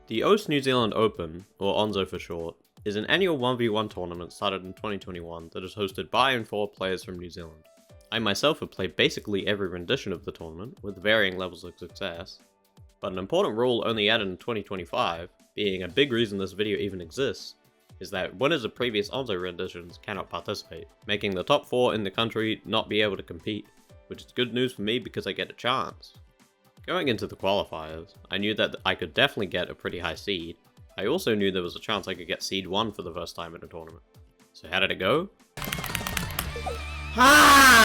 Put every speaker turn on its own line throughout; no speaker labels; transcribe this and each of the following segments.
The OS New Zealand Open, or ONZO for short, is an annual 1v1 tournament started in 2021 that is hosted by and for players from New Zealand. I myself have played basically every rendition of the tournament, with varying levels of success, but an important rule only added in 2025, being a big reason this video even exists, is that winners of previous ONZO renditions cannot participate, making the top 4 in the country not be able to compete, which is good news for me because I get a chance. Going into the qualifiers, I knew that I could definitely get a pretty high seed. I also knew there was a chance I could get seed 1 for the first time in a tournament. So how did it go?
Ha!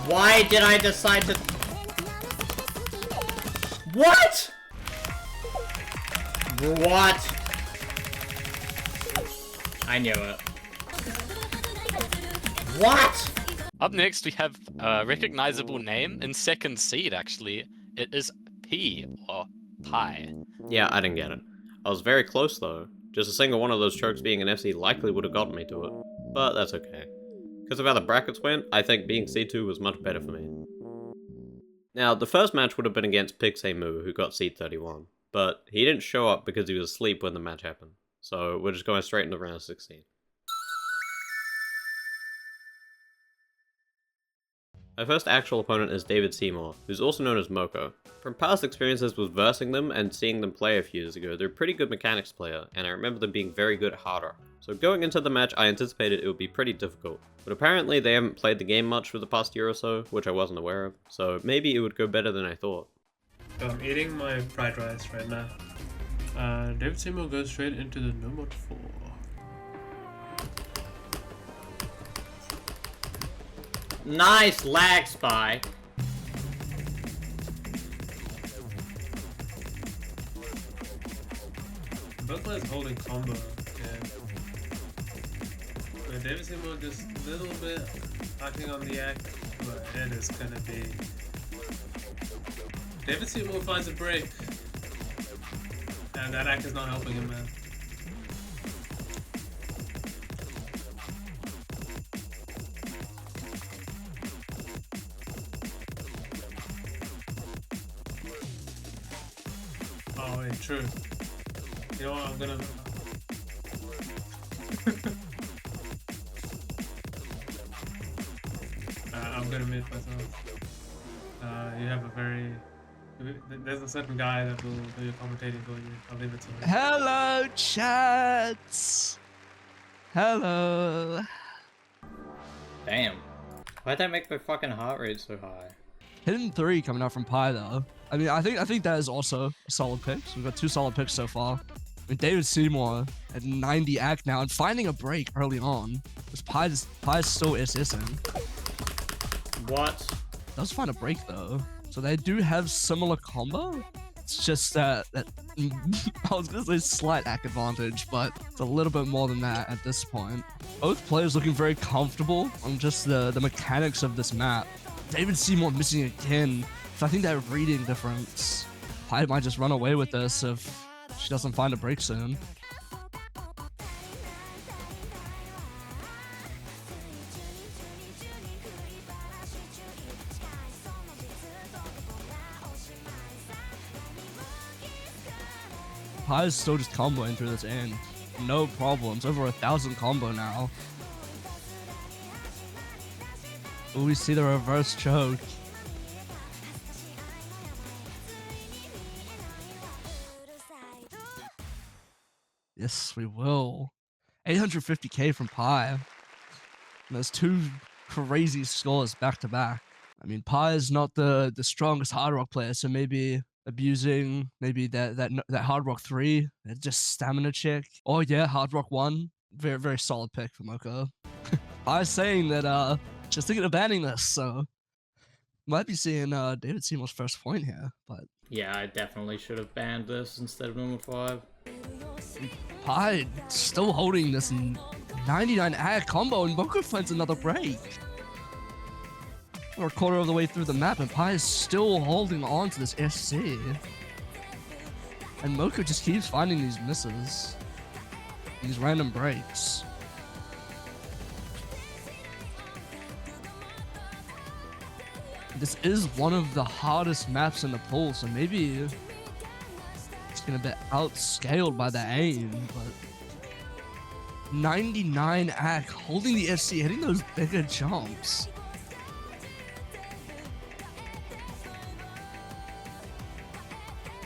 Why did I decide to... What? What? I knew it. What?
Up next, we have a recognizable name in second seed, actually. It is P, or Pi.
Yeah, I didn't get it. I was very close though. Just a single one of those chokes being an FC likely would have gotten me to it. But that's okay. Because of how the brackets went, I think being C2 was much better for me. Now, the first match would have been against Pixemu, who got seed 31. But he didn't show up because he was asleep when the match happened. So we're just going straight into round of 16. My first actual opponent is David Seymour, who's also known as Moko. From past experiences with versing them and seeing them play a few years ago, they're a pretty good mechanics player, and I remember them being very good at hard rock. So going into the match, I anticipated it would be pretty difficult, but apparently they haven't played the game much for the past year or so, which I wasn't aware of, so maybe it would go better than I thought.
So I'm eating my fried rice right now. David Seymour goes straight into the no mode 4.
Nice lag spy.
Both players holding combo, and David Seymour just a little bit lacking on the act, but it is gonna be. David Seymour finds a break, and that act is not helping him, man. Oh wait, true. You know what, I'm gonna... I'm gonna mute myself. You have a very... There's a certain guy that will do your commentating for you. I'll leave it to him.
Hello, chats! Hello.
Damn. Why'd that make my fucking heart rate so high?
Hidden 3 coming out from Pi though. I mean, I think that is also a solid pick. So we've got 2 solid picks so far. I mean, David Seymour at 90 act now and finding a break early on. Because Pi's still SSing.
What?
Does find a break though. So they do have similar combo. It's just that I was gonna say slight act advantage, but it's a little bit more than that at this point. Both players looking very comfortable on just the mechanics of this map. David Seymour missing again. So I think that reading difference. Pi might just run away with this if she doesn't find a break soon. Pi is still just comboing through this end. No problems. Over 1,000 combo now. Ooh, we see the reverse choke. Yes, we will. 850k from Pi. And there's 2 crazy scores back to back. I mean, Pi is not the strongest hard rock player, so maybe abusing that hard rock 3, just stamina check. Oh yeah, hard rock 1, very very solid pick for Moko. I was saying that just thinking of banning this, so might be seeing David Seymour's first point here, but
Yeah, I definitely should have banned this instead of number 5.
Pi still holding this 99 act combo, and Moko finds another break. We're a quarter of the way through the map, and Pi is still holding on to this SC. And Moko just keeps finding these misses, these random breaks. This is one of the hardest maps in the pool, so maybe just getting a bit outscaled by the aim, but 99 ac holding the FC, hitting those bigger jumps.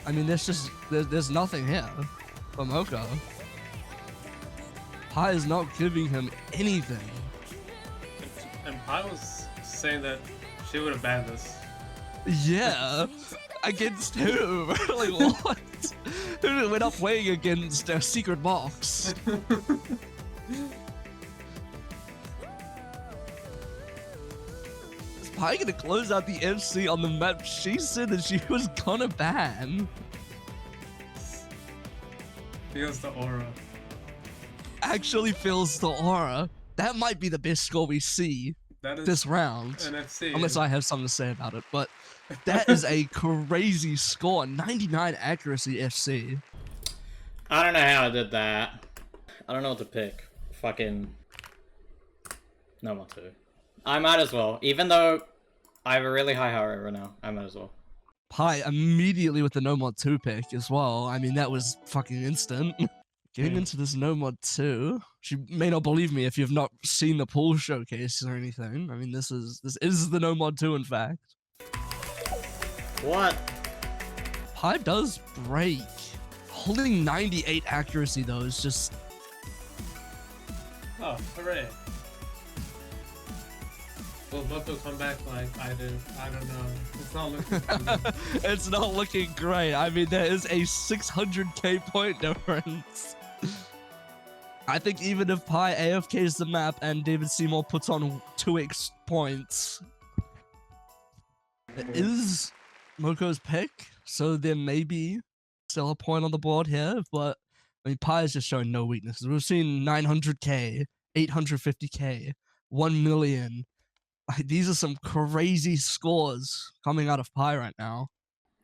I mean, there's nothing here for Moko. Pi is not giving him anything.
And Pi was saying that she would have banned this.
Yeah, against who? Like what? Who went up playing against a secret box? Is Pi gonna close out the FC on the map she said that she was gonna ban?
Feels the aura.
Actually feels the aura. That might be the best score we see
That is
this round.
an FC.
Unless I have something to say about it, but that is a crazy score. 99 accuracy FC.
I don't know how I did that. I don't know what to pick. Fucking... No one to. I might as well. Even though I have a really high heart rate right now, I might as well.
Pi immediately with the No Mod 2 pick as well. I mean, that was fucking instant. Getting into this No Mod 2. She may not believe me if you've not seen the pool showcase or anything. I mean, this is the No Mod 2, in fact.
What?
Pi does break. Holding 98 accuracy, though, is just...
Oh, hooray. Will Moko come back like I do? I don't know. It's not looking good.
It's not looking great. I mean, there is a 600k point difference. I think even if Pi AFKs the map and David Seymour puts on 2x points, it is Moko's pick, so there may be still a point on the board here, but I mean, Pi is just showing no weaknesses. We've seen 900k, 850k, 1 million. These are some crazy scores coming out of Pi right now.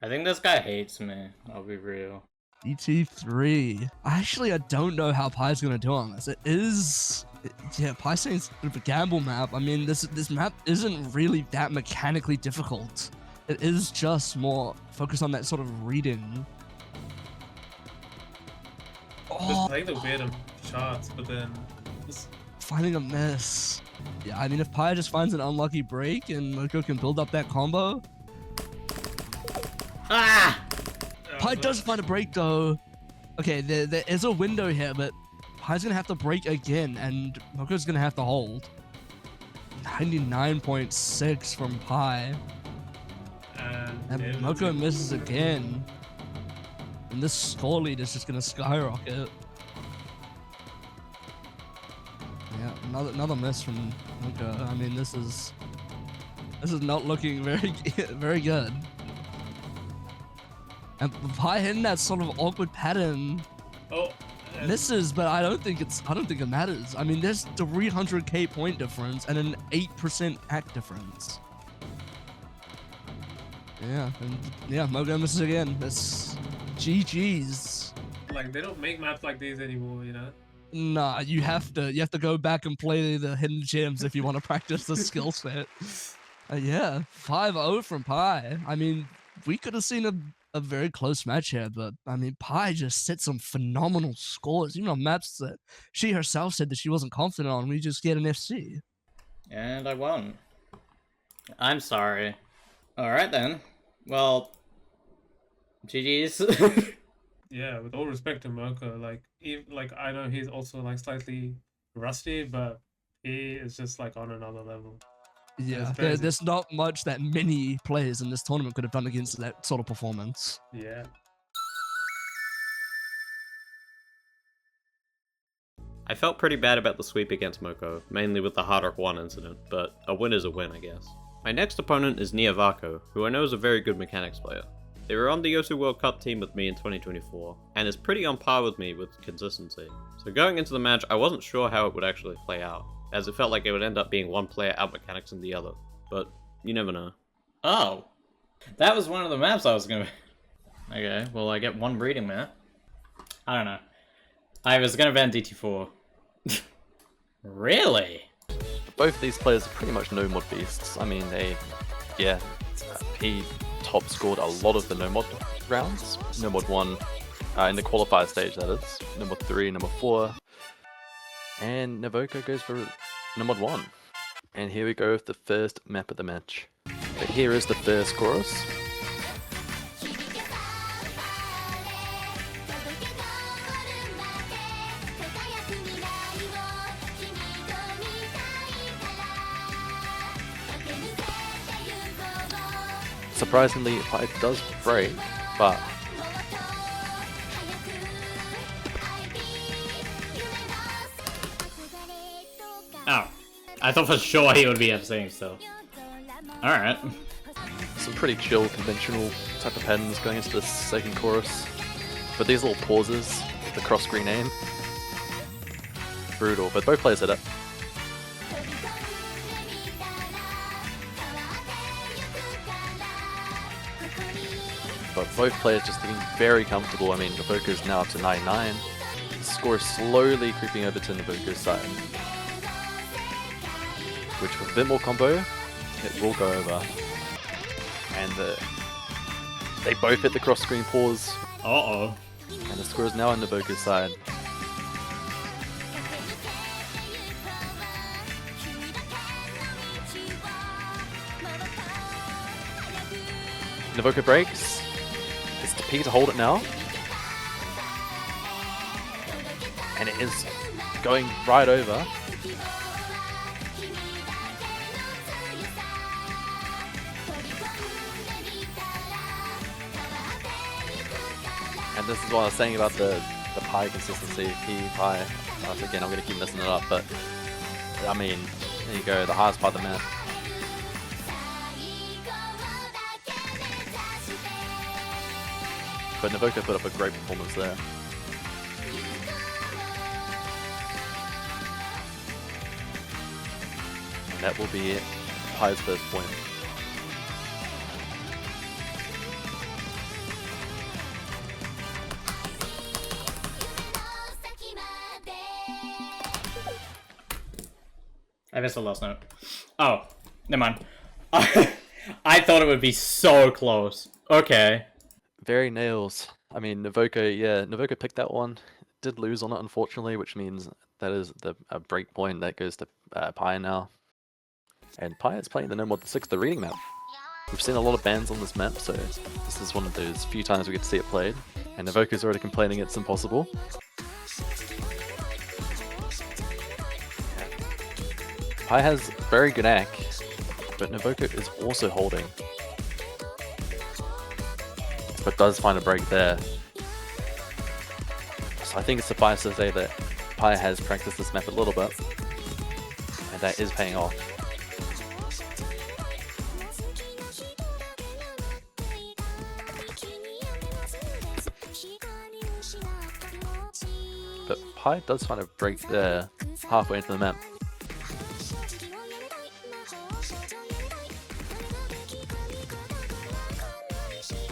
I think this guy hates me. I'll be real.
ET3. Actually, I don't know how Pi's gonna do on this. Yeah, Pi's saying it's a bit of a gamble map. I mean, this map isn't really that mechanically difficult. It is just more focused on that sort of reading.
Just playing the weird shots, but then just
Finding a miss. Yeah, I mean, if Pi just finds an unlucky break and Moko can build up that combo.
Ah!
Pi does find a break though. Okay, there is a window here, but Pi's gonna have to break again, and Moko's gonna have to hold. 99.6 from Pi. And Moko misses again. And this score lead is just gonna skyrocket. Yeah, another miss from Moko. I mean, this is not looking very good. And Pi hitting that sort of awkward pattern misses, but I don't think it matters. I mean, there's 300k point difference and an 8% hack difference. Yeah, and yeah, Moko misses again. That's GG's.
like they don't make maps like these anymore, you know?
Nah, you have to go back and play the hidden gems if you want to practice the skill set. Yeah, 5-0 from Pi. I mean, we could have seen a very close match here, but I mean, Pi just set some phenomenal scores, even on maps that she herself said that she wasn't confident on. We just get an FC.
And I won. I'm sorry. Alright then. Well, GG's.
Yeah, with all respect to Moko, like I know he's also like slightly rusty, but he is just like on another level.
Yeah,
crazy.
there's not much that many players in this tournament could have done against that sort of performance.
Yeah.
I felt pretty bad about the sweep against Moko, mainly with the Hard Rock 1 incident, but a win is a win, I guess. My next opponent is Nia Varco, who I know is a very good mechanics player. They were on the ONZO World Cup team with me in 2024, and is pretty on par with me with consistency. So going into the match, I wasn't sure how it would actually play out, as it felt like it would end up being one player out mechanics than the other, but you never know.
Oh. That was one of the maps I was gonna... Okay, well I get one breeding map. I don't know. I was gonna ban DT4. Really?
Both of these players are pretty much no-mod beasts. I mean, P top scored a lot of the no-mod rounds. No-mod 1 in the qualifier stage, that is. Number 3, number 4. And Navoka goes for number 1. And here we go with the first map of the match. But here is the first chorus. Surprisingly, it does break, but
Oh, I thought for sure he would be emceeing still. Alright.
some pretty chill, conventional type of patterns going into the second chorus. But these little pauses, the cross-screen aim, brutal, but both players hit it. But both players just looking very comfortable. I mean, Navoka's now up to 99. The score is slowly creeping over to Navoka's side. Which with a bit more combo, it will go over. And they both hit the cross-screen pause.
Uh-oh.
And the score is now on Navoka's side. Navoka breaks. It's to P to hold it now. And it is going right over. And this is what I was saying about the pie consistency, P, pie. Again, I'm going to keep messing it up, but I mean, there you go, the highest part of the map. But Navoka put up a great performance there. And that will be Pie's first point.
I missed the last note. Oh, never mind. I thought it would be so close. Okay.
Very nails. I mean, Navoka picked that one. Did lose on it, unfortunately, which means that is a break point that goes to Pie now. And Pie is playing the No More Than 6, the reading map. We've seen a lot of bans on this map, so this is one of those few times we get to see it played. And Navoka's already complaining it's impossible. Pie has very good ack, but Navoka is also holding. But does find a break there. So I think it's suffice to say that Pie has practiced this map a little bit, and that is paying off. But Pie does find a break there, halfway into the map.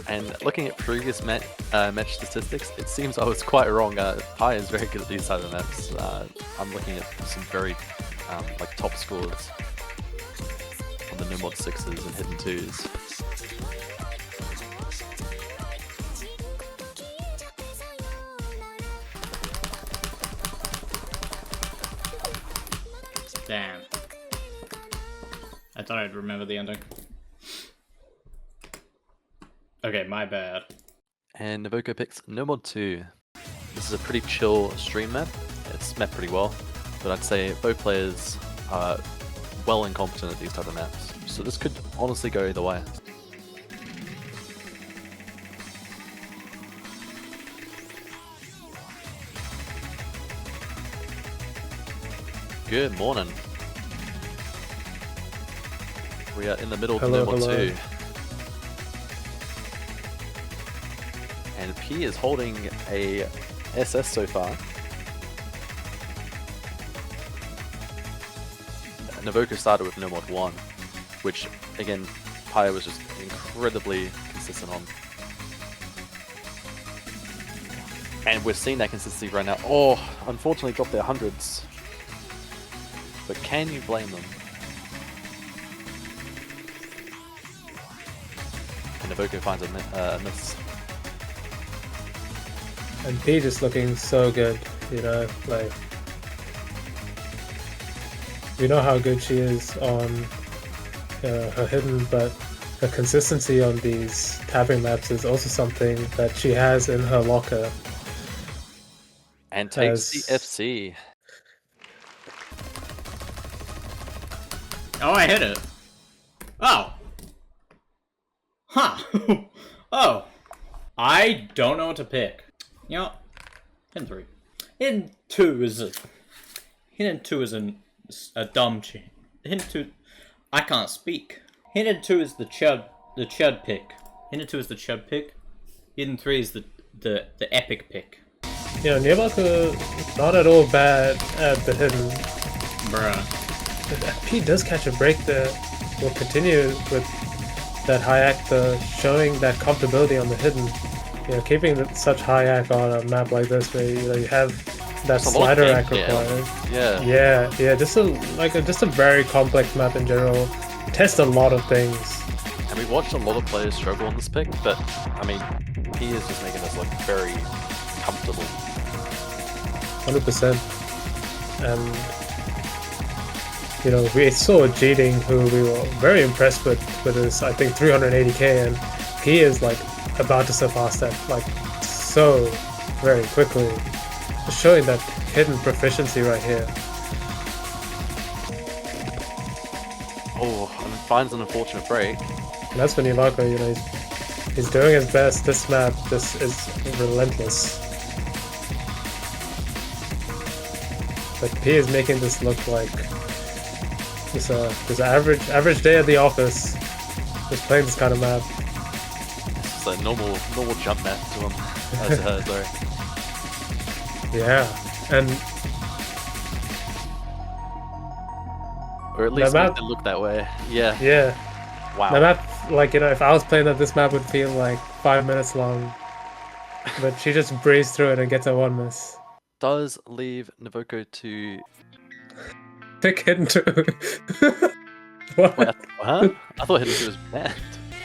And looking at previous match statistics, it seems I was quite wrong. Pie is very good at these type of maps. I'm looking at some very like top scores on the No Mod 6s and Hidden 2s.
Damn. I thought I'd remember the ending. Okay, my bad.
And Navoka picks No Mod 2. This is a pretty chill stream map. It's mapped pretty well, but I'd say both players are well and competent at these type of maps. So this could honestly go either way. Good morning. We are in the middle of No Mod 2. And P is holding a SS so far. Navoka started with No Mod 1, which again, Pie was just incredibly consistent on. And we're seeing that consistency right now. Oh, unfortunately dropped their hundreds. But can you blame them? And Navoka finds a miss.
And P just looking so good, you know, like we know how good she is on her hidden, but her consistency on these tapping maps is also something that she has in her locker.
And takes
As-
the FC.
Oh, I hit it. Oh. Huh. Oh. I don't know what to pick. You know, hidden 3. Hidden 2 is a... Hidden 2 is a dumb cheat. Hidden 2... I can't speak. Hidden 2 is the chud pick. Hidden 2 is the chud pick. Hidden 3 is the epic pick.
You know, Niavaku not at all bad at the hidden.
Bruh.
P does catch a break there. Will continue with that high act, showing that comfortability on the hidden. You know, keeping such high act on a map like this, where you have that slider act required.
Yeah.
Yeah. Just a very complex map in general. Test a lot of things.
And we've watched a lot of players struggle on this pick, but I mean, he is just making us look very comfortable.
100%. And you know, we saw Jeeting, who we were very impressed with his, I think, 380k, and he is like about to surpass that like so very quickly, just showing that hidden proficiency right here.
Oh, and finds an unfortunate break.
And that's when Niavaku, you know, he's doing his best. This map, this is relentless. But P is making this look like this average day at the office, just playing this kind of map.
It's a normal jump map to him. Sorry.
Yeah, and
Or at least
the
make
map-
it look that way. Yeah.
yeah,
Wow.
the map, like, you know, if I was playing that, this map would feel like 5 minutes long. But she just breezed through it and gets a 1 miss.
Does leave Navoko to...
Pick hidden 2. What?
Wait, huh? I thought Hidden 2 was banned.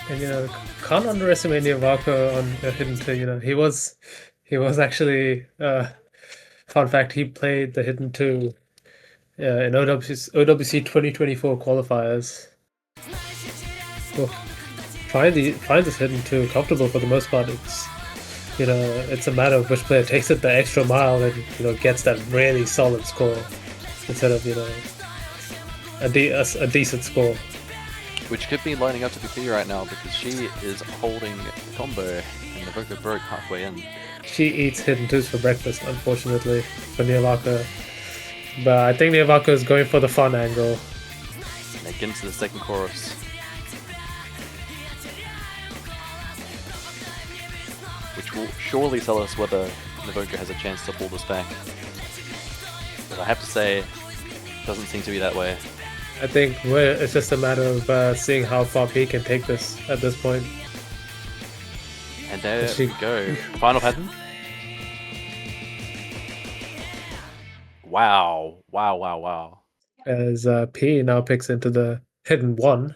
And you know, can't underestimate Niavaku on hidden 2. You know, he was actually fun fact, he played the hidden 2 in OWC 2024 qualifiers. Well, find this hidden 2 comfortable for the most part. It's, you know, it's a matter of which player takes it the extra mile and, you know, gets that really solid score instead of, you know, a decent score.
Which could be lining up to be P right now because she is holding combo and Navoko broke halfway in.
She eats hidden 2s for breakfast, unfortunately, for Niavaku. But I think Niavaku is going for the fun angle.
And they get into the second chorus. Which will surely tell us whether Navoko has a chance to pull this back. But I have to say, it doesn't seem to be that way.
I think it's just a matter of seeing how far P can take this at this point.
And there
She-
we go. Final pattern. Wow. Wow.
As P now picks into the hidden 1.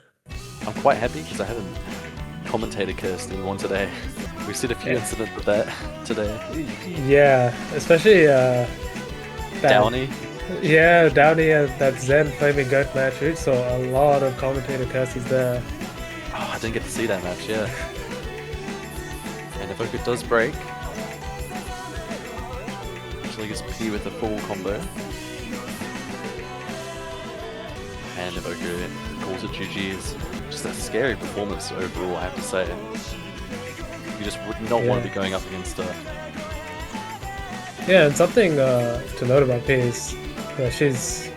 I'm quite happy because I haven't commentated Kirsty one today. We've seen a few
Yeah.
incidents with that today.
Yeah, especially that-
Downey.
Yeah, Downey and that Zen Flaming Goat match. We saw a lot of commentator curses there.
Oh, I didn't get to see that match, yeah. And Navoko does break. Actually gets P with a full combo. And Navoko calls it GG's. Just a scary performance overall, I have to say. You just would not want to be going up against her.
Yeah, and something to note about P is, you know, she's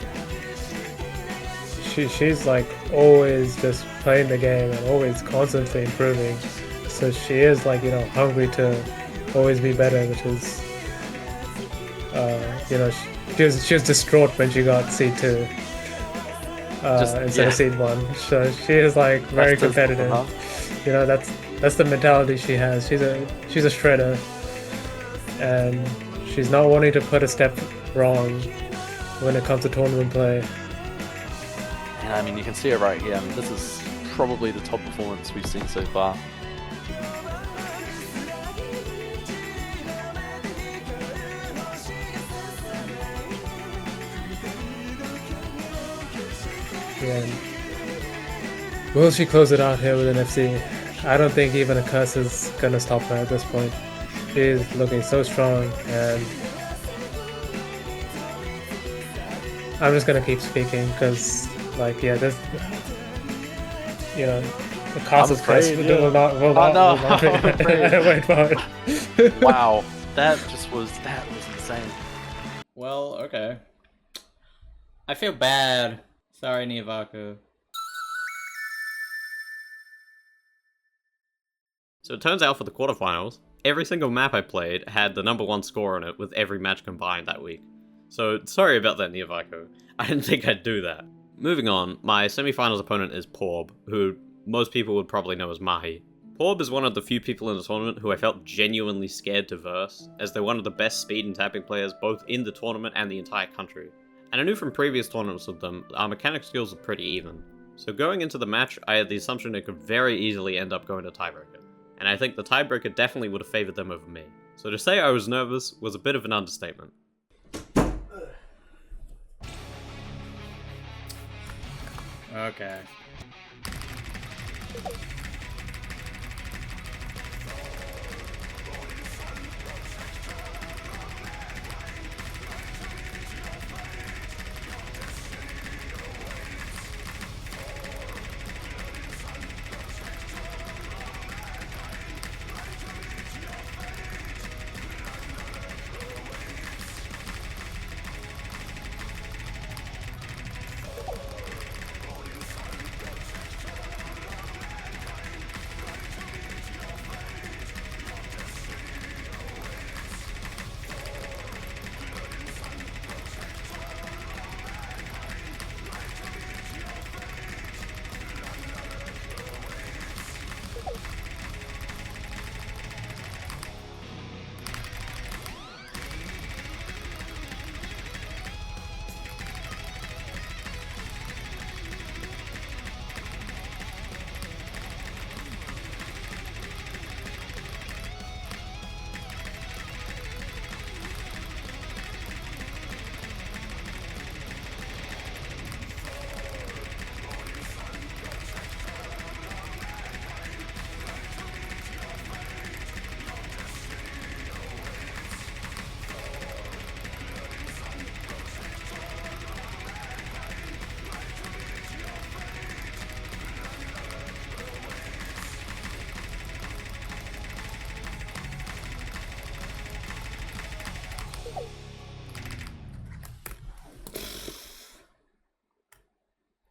like always just playing the game and always constantly improving. So she is like, you know, hungry to always be better, which is, you know, she was distraught when she got C2 instead of Seed 1. So she is like very
That's just-
competitive. You know, that's the mentality she has. She's a shredder, and she's not wanting to put a step wrong when it comes to tournament play.
And I mean, you can see it right here. I mean, this is probably the top performance we've seen so far.
Yeah. Will she close it out here with an FC? I don't think even a curse is gonna stop her at this point. She's looking so strong, and I'm just gonna keep speaking because, like, yeah, this, you know, the castle's curse
afraid,
will not.
no, I'm afraid.
Wait for it.
Wow, that was insane.
Well, okay. I feel bad. Sorry, Nivaku.
So it turns out for the quarterfinals, every single map I played had the #1 score on it with every match combined that week. So sorry about that, Niavaco. I didn't think I'd do that. Moving on, my semifinals opponent is Porb, who most people would probably know as Mahi. Porb is one of the few people in the tournament who I felt genuinely scared to verse, as they're one of the best speed and tapping players both in the tournament and the entire country. And I knew from previous tournaments with them, our mechanic skills are pretty even. So going into the match, I had the assumption it could very easily end up going to tiebreaker. And I think the tiebreaker definitely would have favored them over me. So to say I was nervous was a bit of an understatement.
Okay.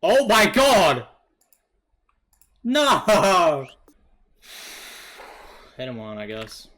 Oh my god! No! Hit him on, I guess.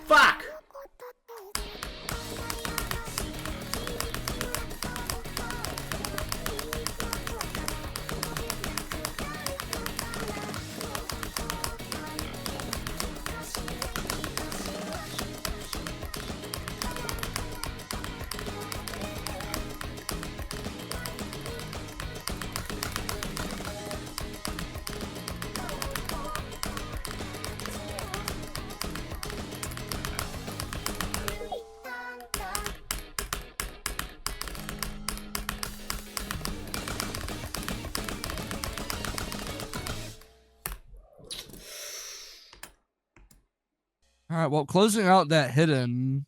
Fuck!
All right, well, closing out that hidden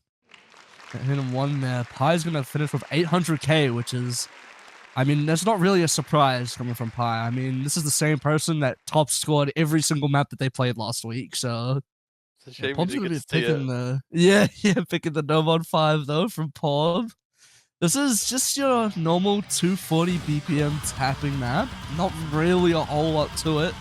one there, Pie's gonna finish with 800k, which is, I mean, that's not really a surprise coming from Pie. I mean, this is the same person that top scored every single map that they played last week, so
It's a shame
Pob's
you
gonna
didn't
be
get to see
picking
it.
picking the Nomon 5 though from Pob. This is just your normal 240 BPM tapping map. Not really a whole lot to it.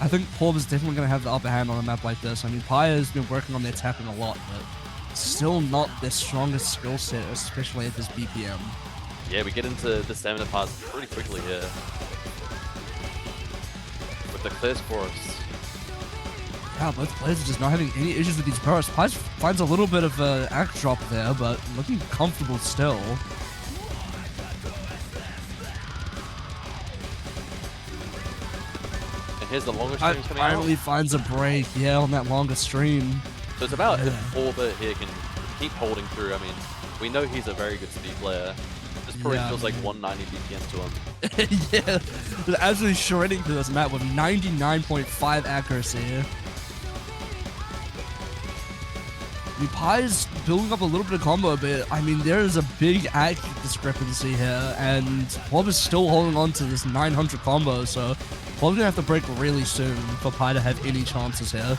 I think Pob is definitely going to have the upper hand on a map like this. I mean, Pie has been working on their tapping a lot, but still not their strongest skill set, especially at this BPM.
Yeah, we get into the stamina parts pretty quickly here. With the clear scores.
Yeah, both players are just not having any issues with these bursts. Pies finds a little bit of an act drop there, but looking comfortable still.
And here's the longer stream coming
Finally
out.
finds a break, yeah, on that longer stream.
So it's about if
Yeah.
Orbit here can keep holding through. I mean, we know he's a very good speed player. This probably
Yeah.
feels like 190 BPM to him.
Yeah, just absolutely shredding through this map with 99.5 accuracy. I mean, Pie's building up a little bit of combo, but I mean, there is a big act discrepancy here, and Bob is still holding on to this 900 combo, so Bob's gonna have to break really soon for Pie to have any chances here.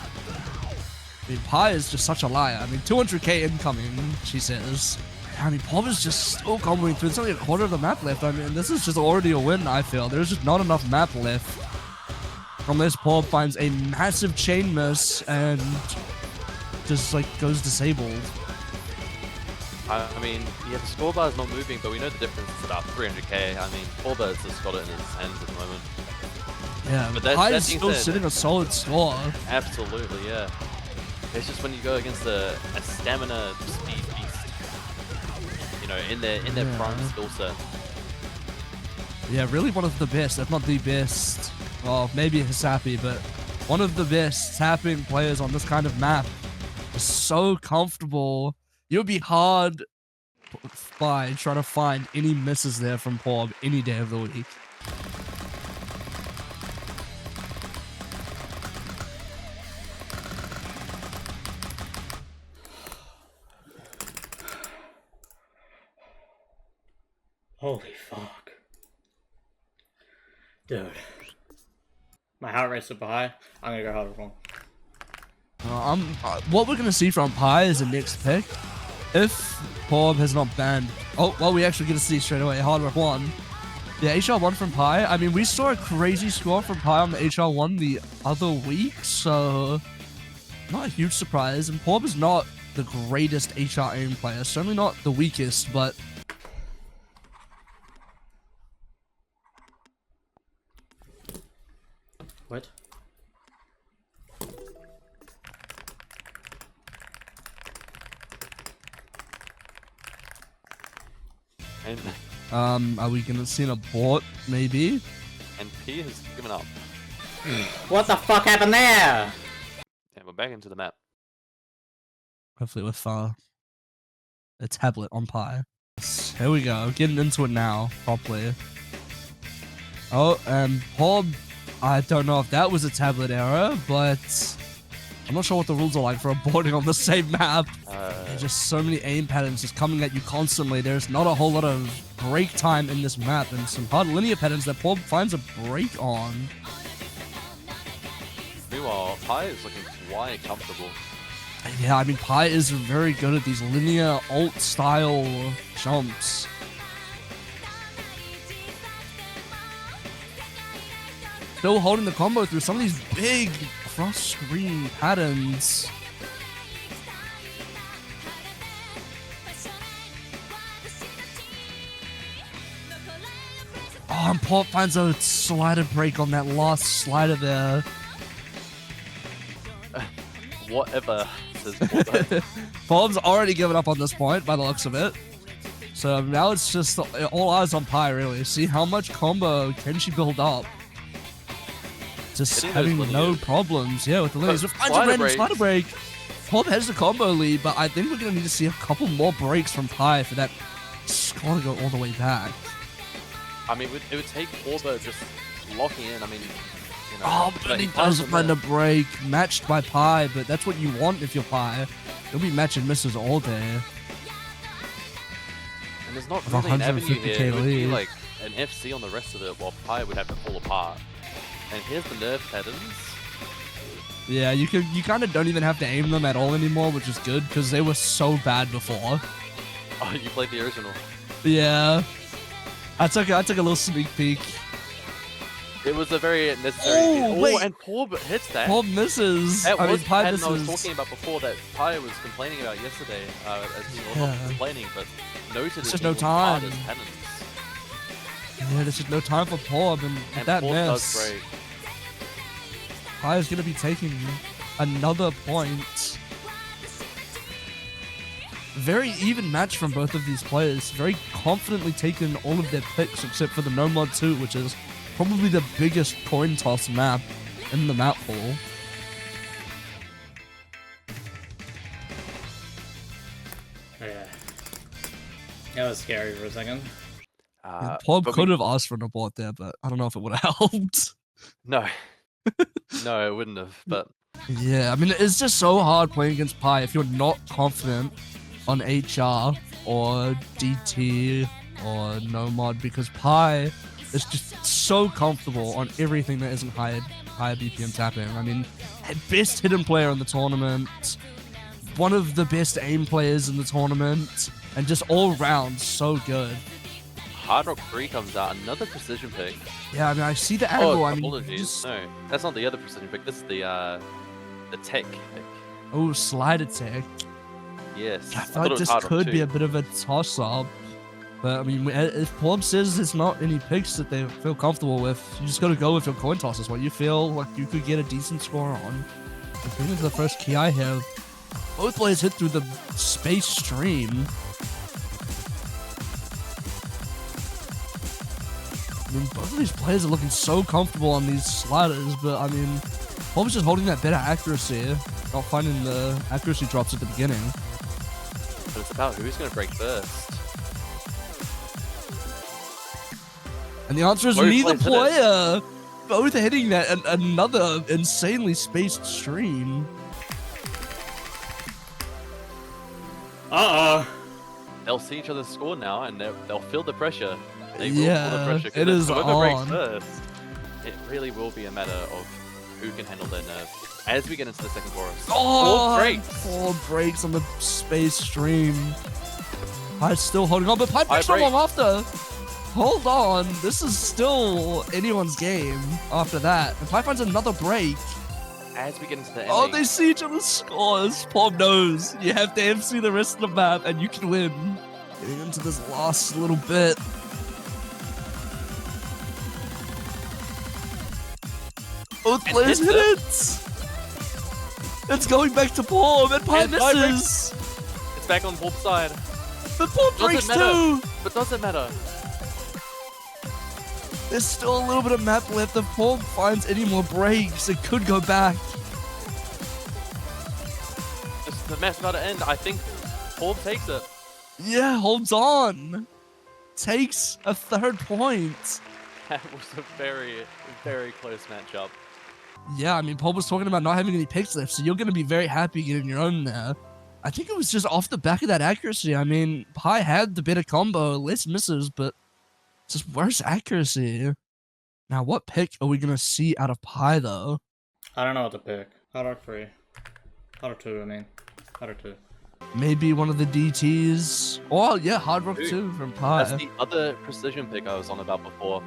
I mean, Pie is just such a liar. I mean, 200k incoming, she says. I mean, Bob is just still comboing through. There's only a quarter of the map left. I mean, this is just already a win, I feel. There's just not enough map left. From this, Bob finds a massive chain miss and just, like, goes disabled.
I mean, yeah, the score bar is not moving, but we know the difference is about 300k. I mean, Orbit's just got it in his hands at the moment.
Yeah,
But
but
that
is
being
still
said-
sitting a solid score.
Absolutely, yeah. It's just when you go against a stamina speed beast, you know, in their
Yeah.
prime skill set.
Yeah, really one of the best, if not the best. Well, maybe Hisapi, but one of the best tapping players on this kind of map. Is so comfortable. You'll be hard by trying to find any misses there from Porb any day of the week.
Holy fuck. Dude. My heart rate's super high. I'm gonna go harder for him.
What we're gonna see from Pi is a next pick. If Porb has not banned, oh well, we actually get to see straight away. Hard Rock 1. Yeah, HR1 from Pi. I mean, we saw a crazy score from Pi on the HR1 the other week, so not a huge surprise. And Porb is not the greatest HR aim player, certainly not the weakest, but
What?
And
are we gonna see an abort maybe?
P has given up.
What the fuck happened there?
And we're back into the map.
Hopefully with a tablet on Pi. Here we go, getting into it now properly. Oh, Porb, I don't know if that was a tablet error, but I'm not sure what the rules are like for aborting on the same map. There's just so many aim patterns just coming at you constantly. There's not a whole lot of break time in this map, and some hard linear patterns that Porb finds a break on.
Meanwhile, Pi is looking quite comfortable.
Yeah, I mean, Pi is very good at these linear alt-style jumps. Still holding the combo through some of these big cross-screen patterns. Oh, and Pop finds a slider break on that last slider there.
Whatever, says Orbit.
Bob's already given up on this point by the looks of it. So now it's just all eyes on Pi, really. See how much combo can she build up. Just
Hitting those
having no
linears.
problems. Yeah, with the linears. Finds a
slider
random
break.
slider break. Bob has the combo lead, but I think we're going to need to see a couple more breaks from Pi for that score to go all the way back.
I mean, it would take Orbit just locking in. I mean, you know.
Oh, but he does find a break. Matched by Pi, but that's what you want if you're Pi. You'll be matching misses all day.
And there's not
With
really an avenue
150K
here. It would be
lead.
like an FC on the rest of it, while Pi would have to fall apart. And here's the nerve patterns.
Yeah, you kind of don't even have to aim them at all anymore, which is good because they were so bad before.
Oh, you played the original.
Yeah, I took a little sneak peek.
It was a very necessary.
Oh, wait.
And Porb hits that.
Porb misses.
That
I mean,
was the
Pi
pattern I was
misses.
talking about before that Pi was complaining about yesterday. As being not complaining, but noted
It's
as
just
being
no time.
hard as penance.
Yeah, there's just no time for Porb, and
And
that
Porb does
miss.
break.
Pi is going to be taking another point. Very even match from both of these players. Very confidently taken all of their picks except for the No Mod 2, which is probably the biggest coin toss map in the map pool.
Yeah. That was scary for a second.
Porb
but
could
we-
have asked for an abort there, but I don't know if it would have helped.
No. No, it wouldn't have. But
Yeah, I mean, it's just so hard playing against Pi if you're not confident on HR or DT or Nomad, because Pi is just so comfortable on everything that isn't higher BPM tapping. I mean, best hidden player in the tournament, one of the best aim players in the tournament, and just all round so good.
Hard Rock 3 comes out, another precision pick.
Yeah, I mean, I see the angle.
Oh,
I mean,
apologies.
just,
No, that's not the other precision pick. This is the tech pick.
oh, slide attack.
Yes.
I
thought
feel
it
like
was
this
Hard Rock
could
2.
be a bit of a toss-up. But, I mean, if Porb says there's not any picks that they feel comfortable with, you just gotta go with your coin tosses, what you feel like you could get a decent score on. I think it's the first key I have. Both players hit through the space stream. I mean, both of these players are looking so comfortable on these sliders, but, I mean, Porb's just holding that better accuracy, not finding the accuracy drops at the beginning.
But it's about who's going to break first.
And the answer is
Both
neither
players hit it.
player. Both hitting that another insanely spaced stream.
Uh-oh.
They'll see each other's score now, and they'll feel the pressure. They will feel
Yeah,
the pressure. 'cause
it
if
is
whoever breaks
on.
first, it really will be a matter of who can handle their nerve. As we get into the second chorus.
Oh,
breaks.
4 breaks on the space stream. Pi's still holding on, but Pi breaks not
break.
long after. Hold on, this is still anyone's game after that. And Pi finds another break.
As we get into the ending.
Oh, they see each other's scores. Porb knows. You have to MC the rest of the map and you can win. Getting into this last little bit. Both
And
players
hits
hit
it.
it. It's going back to Porb and Pi
And Pi
misses.
It's back on Porb's side.
But Porb breaks
Doesn't matter.
too.
But doesn't matter.
There's still a little bit of map left. If Porb finds any more breaks, it could go back.
The match about to end. I think Porb takes it.
Yeah, holds on. Takes a 3rd point.
That was a very, very close matchup.
Yeah, I mean, Paul was talking about not having any picks left, so you're going to be very happy getting your own there. I think it was just off the back of that accuracy. I mean, Pi had the better combo, less misses, but just worse accuracy. Now, what pick are we going to see out of Pi, though?
I don't know what to pick. Hard Rock 3. Hard Rock 2, I mean. Hard Rock 2.
Maybe one of the DTs. Oh, yeah, Hard Rock 2 from Pi.
That's the other precision pick I was on about before.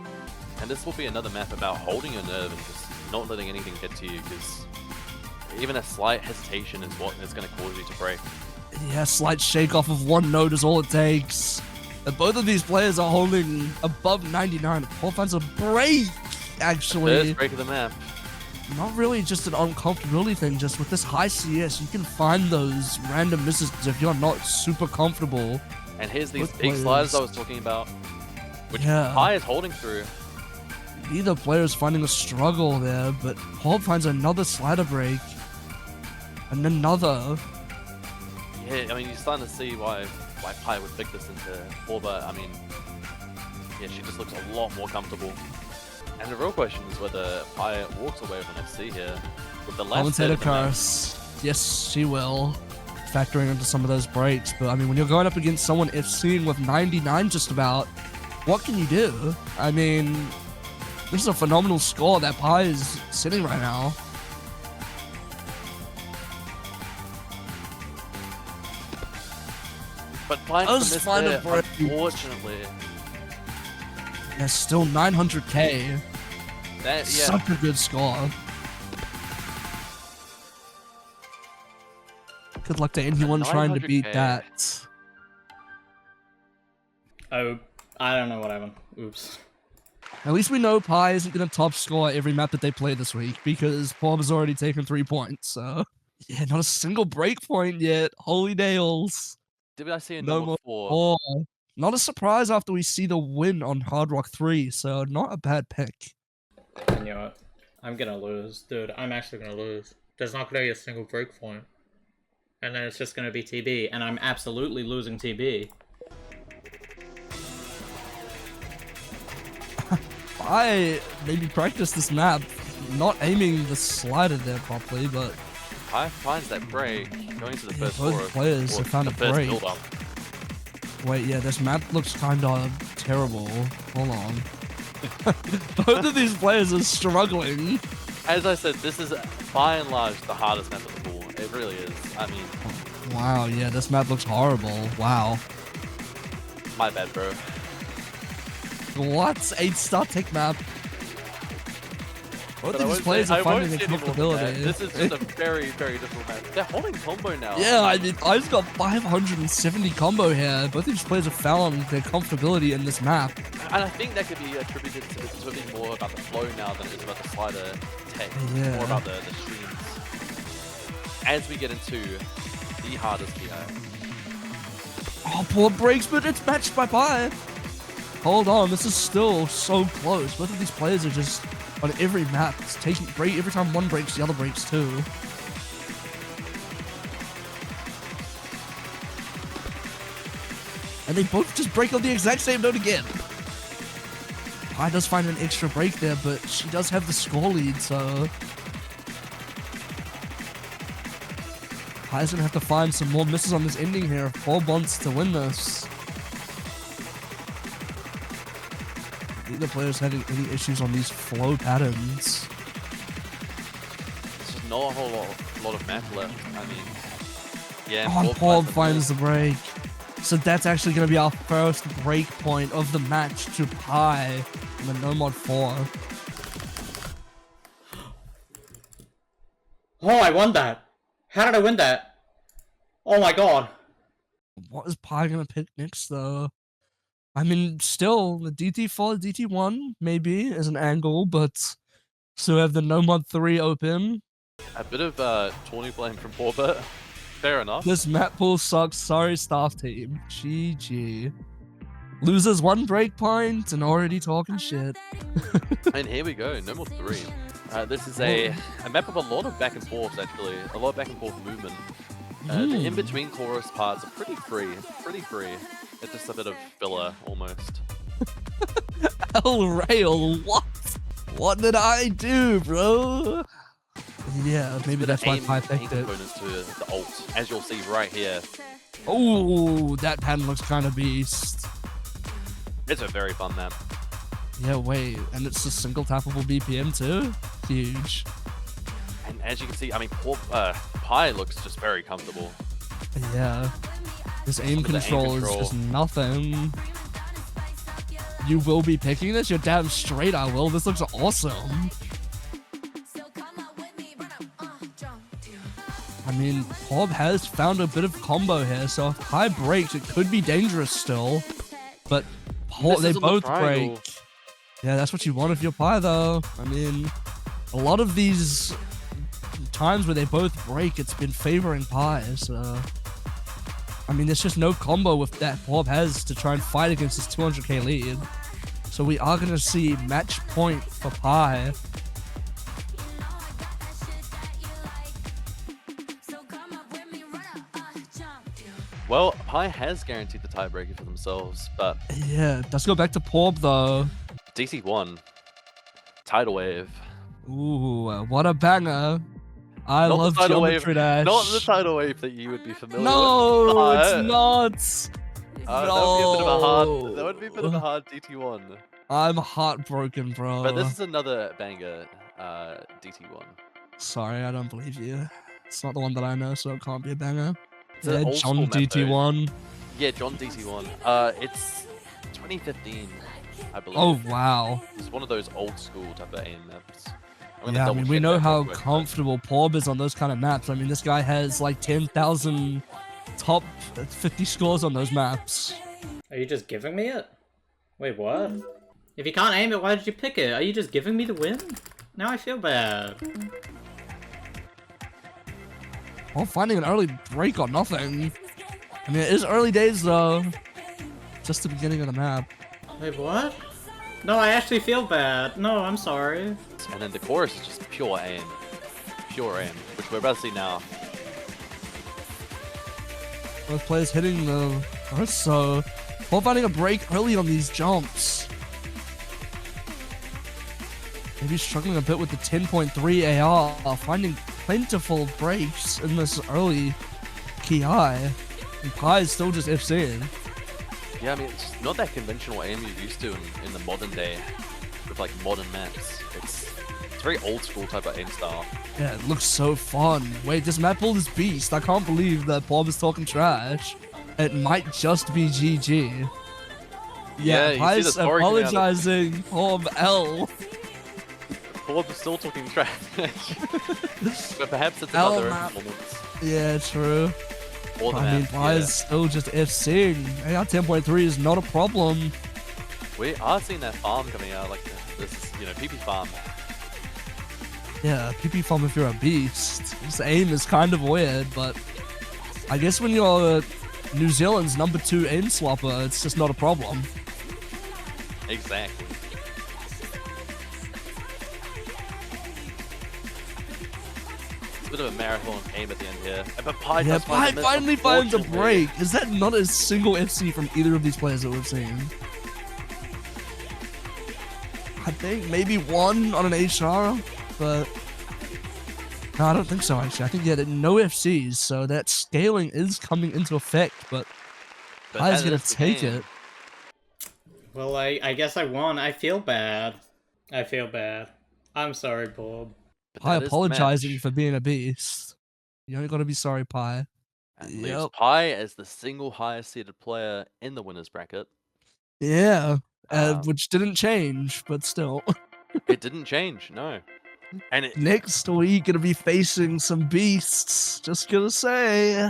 And this will be another map about holding your nerve and just not letting anything get to you, because even a slight hesitation is what is going to cause you to break.
Yeah, slight shake off of one note is all it takes. And both of these players are holding above 99. Paul finds a break, actually.
First break of the map.
Not really just an uncomfortability thing, just with this high CS, you can find those random misses if you're not super comfortable.
And here's these
Both
big sliders
players.
I was talking about, which
Yeah.
Pi is holding through.
Neither player is finding a struggle there, but Paul finds another slider break. And another.
Yeah, I mean, you're starting to see why Pi would pick this into 4, but I mean, yeah, she just looks a lot more comfortable. And the real question is whether Pi walks away with an FC here. With the last
Commentator
bit of the map.
curse. Yes, she will. Factoring into some of those breaks. But I mean, when you're going up against someone FCing with 99 just about, what can you do? I mean, this is a phenomenal score that Pi is sitting right now.
But Pi
Does
missed
find a
there,
break.
unfortunately.
There's still 900k.
That, yeah.
Such a good score. Good luck to anyone trying to beat
900K.
that.
Oh, I don't know what happened. Oops.
At least we know Pi isn't going to top score every map that they play this week because Bob has already taken 3 points. So, yeah, not a single break point yet. Holy nails.
Did I see a
No
number
more
4?
4. Not a surprise after we see the win on Hard Rock 3. So, not a bad pick.
You know what? I'm gonna lose. Dude, I'm actually gonna lose. There's not gonna be a single break point. And then it's just gonna be TB, and I'm absolutely losing TB.
I maybe practiced this map, not aiming the slider there properly, but
I finds that break going to the first
both
floor.
players have found a break.
Build up.
Wait, yeah, this map looks kind of terrible. Hold on. Both of these players are struggling.
As I said, this is by and large the hardest map of the pool. It really is. I mean,
Wow, yeah, this map looks horrible. Wow.
my bad, bro.
What? 8-star tick map. Both
But I
of these
won't
players
say-
are
I won't
finding
say any more than that.
comfortability.
This is just a very, very difficult map. They're holding combo now.
Yeah, I mean, I've got 570 combo here. Both of these players have found their comfortability in this map.
And I think that could be attributed to it being more about the flow now than it is about the slider tech.
Yeah.
More about the streams. As we get into the hardest PI.
Oh, poor breaks, but it's matched by Pi. Hold on, this is still so close. Both of these players are just on every map. It's taking break every time one breaks, the other breaks too. And they both just break on the exact same note again. Pi does find an extra break there, but she does have the score lead, so Pi's gonna have to find some more misses on this ending here if Bob wants to win this. Neither player's having any issues on these flow patterns.
There's just not a whole lot of map left. I mean, yeah.
Oh, Bob finds the break. So that's actually going to be our first break point of the match to Pi in the No Mod 4.
Oh, I won that! How did I win that? Oh my god.
What is Pi going to pick next, though? I mean, still, the DT4, DT1, maybe, is an angle, but still have the No Mod 3 open.
A bit of tourney blame from Borbert. Fair enough.
This map pool sucks. Sorry, staff team. GG. Loses 1 break point and already talking shit.
And here we go, No More 3. This is a map of a lot of back and forth, actually. A lot of back and forth movement. The in-between chorus parts are pretty free. Pretty free. It's just a bit of filler, almost.
El Rail, what? What did I do, bro? Yeah, maybe that's why Pi picked it.
Components to the ult, as you'll see right here.
Oh, that pattern looks kind of beast.
It's a very fun map.
Yeah, wait, and it's a single tappable BPM too? Huge.
And as you can see, I mean, poor Pi looks just very comfortable.
Yeah. This aim
Look at the aim
control is
control.
just nothing. You will be picking this? You're damn straight I will. This looks awesome. I mean, Bob has found a bit of combo here, so if Pi breaks, it could be dangerous still. But they
Misses on the
both
triangle.
break. Yeah, that's what you want if you're Pi, though. I mean, a lot of these times where they both break, it's been favoring Pi, so... I mean, there's just no combo with that Bob has to try and fight against his 200k lead. So we are going to see match point for Pi.
Well, Pi has guaranteed the tiebreaker for themselves, but
Yeah, let's go back to Porb though.
DC1, Tidal Wave.
Ooh, what a banger. I
Not the
love
tidal
Geometry Dash.
Not the Tidal Wave that you would be familiar
No,
with.
it's not.
That would be a bit of a hard DT1.
I'm heartbroken, bro.
But this is another banger DT1.
Sorry, I don't believe you. It's not the one that I know, so it can't be a banger.
It's an old
John
school map, though.
DT1.
Yeah, John DT1. It's 2015. I believe.
Oh wow.
It's one of those old school type of aim maps. I'm gonna
Yeah, I
double
mean, we
check
know
that
how
real quick, but-
comfortable Porb is on those kind of maps. I mean, this guy has like 10,000 top 50 scores on those maps.
Are you just giving me it? Wait, what? If you can't aim it, why did you pick it? Are you just giving me the win? Now I feel bad.
Well, finding an early break or nothing. I mean, it is early days though. Just the beginning of the map.
Wait, what? No, I actually feel bad. No, I'm sorry.
And then the chorus is just pure aim. Pure aim, which we're about to see now.
Both players hitting the first, so Porb finding a break early on these jumps. Maybe struggling a bit with the 10.3 AR, finding plentiful breaks in this early Ki. And Pi is still just FCing.
Yeah, I mean, it's not that conventional aim you're used to in the modern day with like modern maps. It's very old school type of aim style.
Yeah, it looks so fun. Wait, this map build is beast. I can't believe that Porb is talking trash. It might just be GG.
Yeah, you see
Pi's
the story coming out of-
apologizing. Porb L.
Forbes still talking trash. But perhaps it's
L
about their own
map.
performance.
Yeah, true.
Or the
I mean,
map,
Pi
yeah.
is still just FCing. AR 10.3 is not a problem.
We are seeing that farm coming out, like this, you know, PP farm.
Yeah, PP farm if you're a beast. This aim is kind of weird, but I guess when you're New Zealand's number 2 aim swapper, it's just not a problem.
Exactly. It's a bit of a marathon aim at the end here. But Pi
Yeah,
does
Pi
find a miss,
finally finds a
unfortunately.
break. Is that not a single FC from either of these players that we've seen? I think maybe one on an HR, but no, I don't think so actually. I think yeah, no FCs, so that scaling is coming into effect, but
But
Pi's
that
gonna
is the
take
game.
it.
Well, I guess I won. I feel bad. I feel bad. I'm sorry, Bob.
But
Pi
that is the
apologizing
match.
for being a beast. You only gotta be sorry, Pi.
And leaves
Yep.
Pi as the single highest seeded player in the winners bracket.
Yeah,
Um,
which didn't change, but still.
It didn't change, no. And it,
Next week, gonna be facing some beasts. Just gonna say.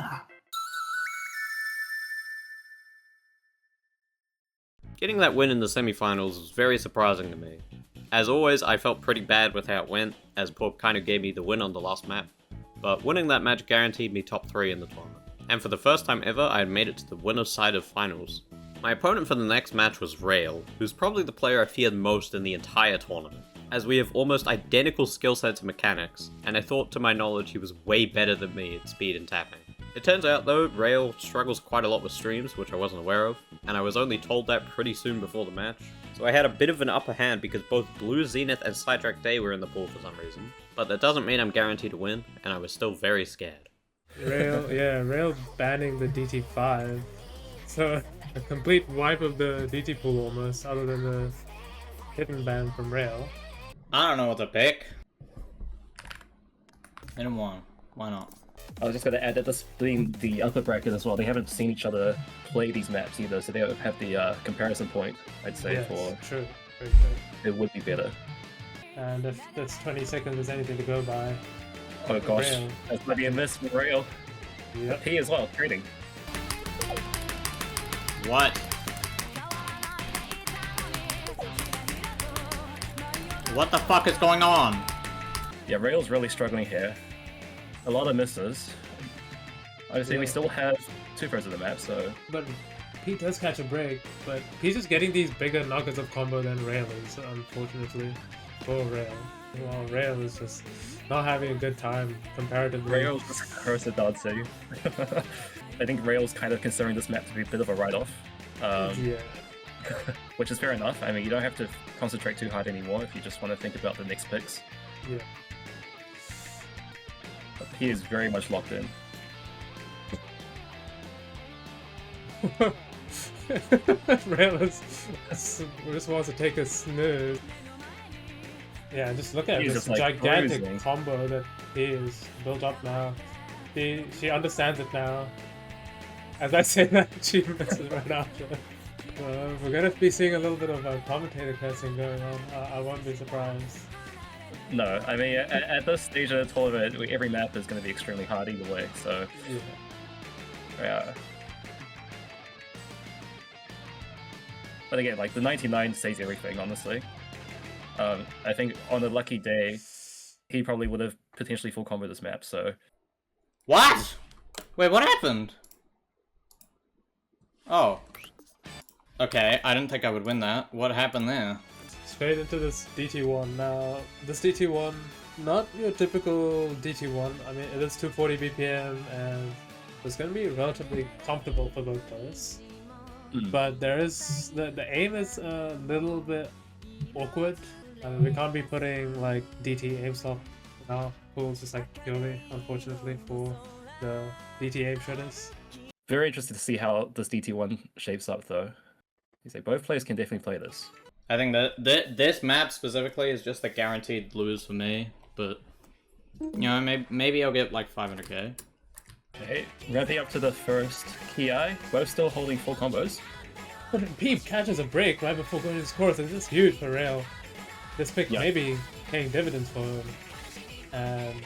Getting that win in the semifinals was very surprising to me. As always, I felt pretty bad with how it went, as Porb kind of gave me the win on the last map, but winning that match guaranteed me top 3 in the tournament. And for the first time ever, I had made it to the winner's side of finals. My opponent for the next match was Rail, who's probably the player I feared most in the entire tournament, as we have almost identical skill sets and mechanics, and I thought to my knowledge he was way better than me at speed and tapping. It turns out though, Rail struggles quite a lot with streams, which I wasn't aware of, and I was only told that pretty soon before the match, so I had a bit of an upper hand because both Blue Zenith and Sidetrack Day were in the pool for some reason, but that doesn't mean I'm guaranteed to win, and I was still very scared.
Rail banning the DT5. So a complete wipe of the DT pool almost, other than the hidden ban from Rail.
I don't know what to pick. And one. Why not?
I was just going to add that this being the upper bracket as well, they haven't seen each other play these maps either, so they don't have the comparison point, I'd say,
Yes,
for
true. Very true.
it would be better.
And if this 20 seconds is anything to go by,
Oh gosh,
Rail.
that's going to be a miss for Rail.
Yep.
P as well, trading.
What? What the fuck is going on?
Yeah, Rail's really struggling here. A lot of misses. Obviously, we
Yeah.
still have 2/3 of the map, so
But Pete does catch a break, but he's just getting these bigger knockers of combo than Rail is, unfortunately, for Rail. While Rail is just not having a good time comparatively.
Rail's just cursed dancing. I think Rail's kind of considering this map to be a bit of a write-off.
Yeah.
Which is fair enough. I mean, you don't have to concentrate too hard anymore if you just want to think about the next picks.
Yeah.
But he is very much locked in.
Rail just wants to take a snooze. Yeah, just look at
He's
this
just, like,
gigantic
cruising.
combo that he is built up now. She understands it now. As I say that, she misses right after. We're gonna be seeing a little bit of commentator cursing going on. I won't be surprised.
No, I mean, at this stage of the tournament, every map is going to be extremely hard either way, so...
Yeah.
Yeah. But again, like, the 99 says everything, honestly. I think on a lucky day, he probably would have potentially full combo this map, so...
What? Wait, what happened? Oh. Okay, I didn't think I would win that. What happened there?
Straight into this DT1. Now, this DT1, not your typical DT1. I mean, it is 240 BPM, and it's going to be relatively comfortable for both players. But there is the aim is a little bit awkward. I mean, we can't be putting like DT aim slot in our pools, just like purely, unfortunately, for the DT aim shooters.
Very interested to see how this DT1 shapes up, though. You say both players can definitely play this.
I think that this map specifically is just a guaranteed lose for me, but you know, maybe I'll get like 500k.
Okay, ramping up to the first Ki, both still holding full combos.
But Peep catches a break right before going to his course, and this is huge for Rail. This pick may be paying dividends for him, and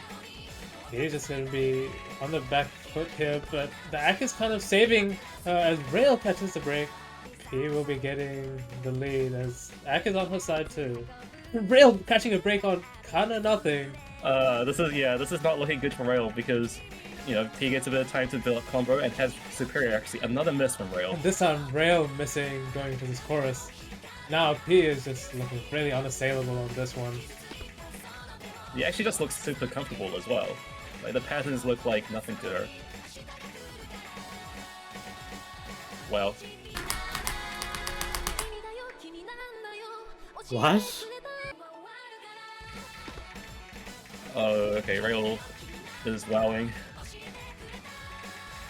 he's just going to be on the back foot here, but the Ack is kind of saving as Rail catches the break. He will be getting the lead as Ack is on her side too. Rail catching a break on kinda nothing.
This is not looking good for Rail because, you know, he gets a bit of time to build up combo and has superior accuracy. Another miss from Rail.
And this time Rail missing going into this chorus. Now P is just looking really unassailable on this one.
He actually just looks super comfortable as well. Like, the patterns look like nothing to her. Well.
What?
Oh, okay, Rail is wowing.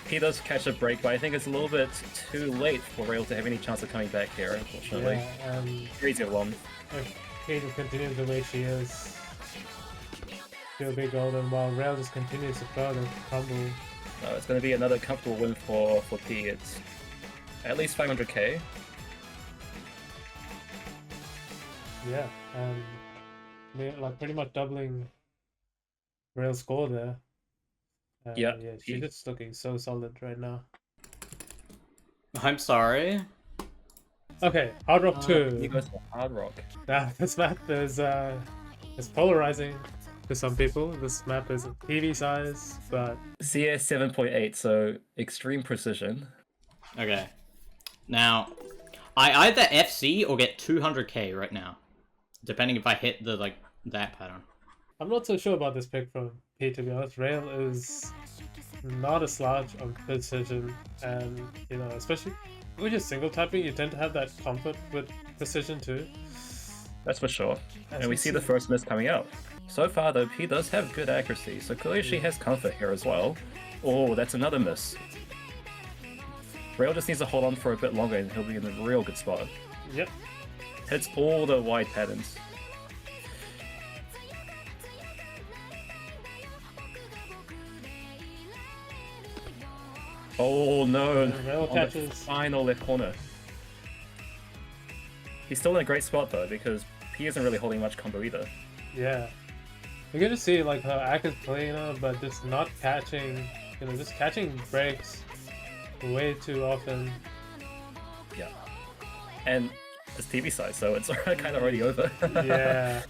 He does catch a break, but I think it's a little bit too late for Rail to have any chance of coming back here, unfortunately.
Yeah,
3-0-1.
if Kate will continue the way she is, she'll be golden, while Rail just continues to further crumble.
It's going to be another comfortable win for P. It's at least 500k.
Yeah, like pretty much doubling Rail's score there.
Yeah,
she's just looking so solid right now.
I'm sorry.
Okay, Hard Rock 2.
He goes for Hard Rock.
This map is polarizing to some people. This map is a TV size, but
CS 7.8, so extreme precision.
Okay. Now, I either FC or get 200k right now, depending if I hit the that pattern.
I'm not so sure about this pick from P, to be honest. Rail is not a slouch of precision, and you know, especially when you're single tapping, you tend to have that comfort with precision too.
That's for sure. And we see the first miss coming out. So far though, P does have good accuracy, so clearly she has comfort here as well. Oh, that's another miss. Rail just needs to hold on for a bit longer and he'll be in a real good spot.
Yep.
Hits all the wide patterns. Oh no,
Rail
on the
catches.
final left corner. He's still in a great spot though, because P isn't really holding much combo either.
Yeah. You're gonna see like her Ack is playing her, but just not catching, you know, just catching breaks way too often.
Yeah. And it's TV size, so it's kind of already over.
Yeah.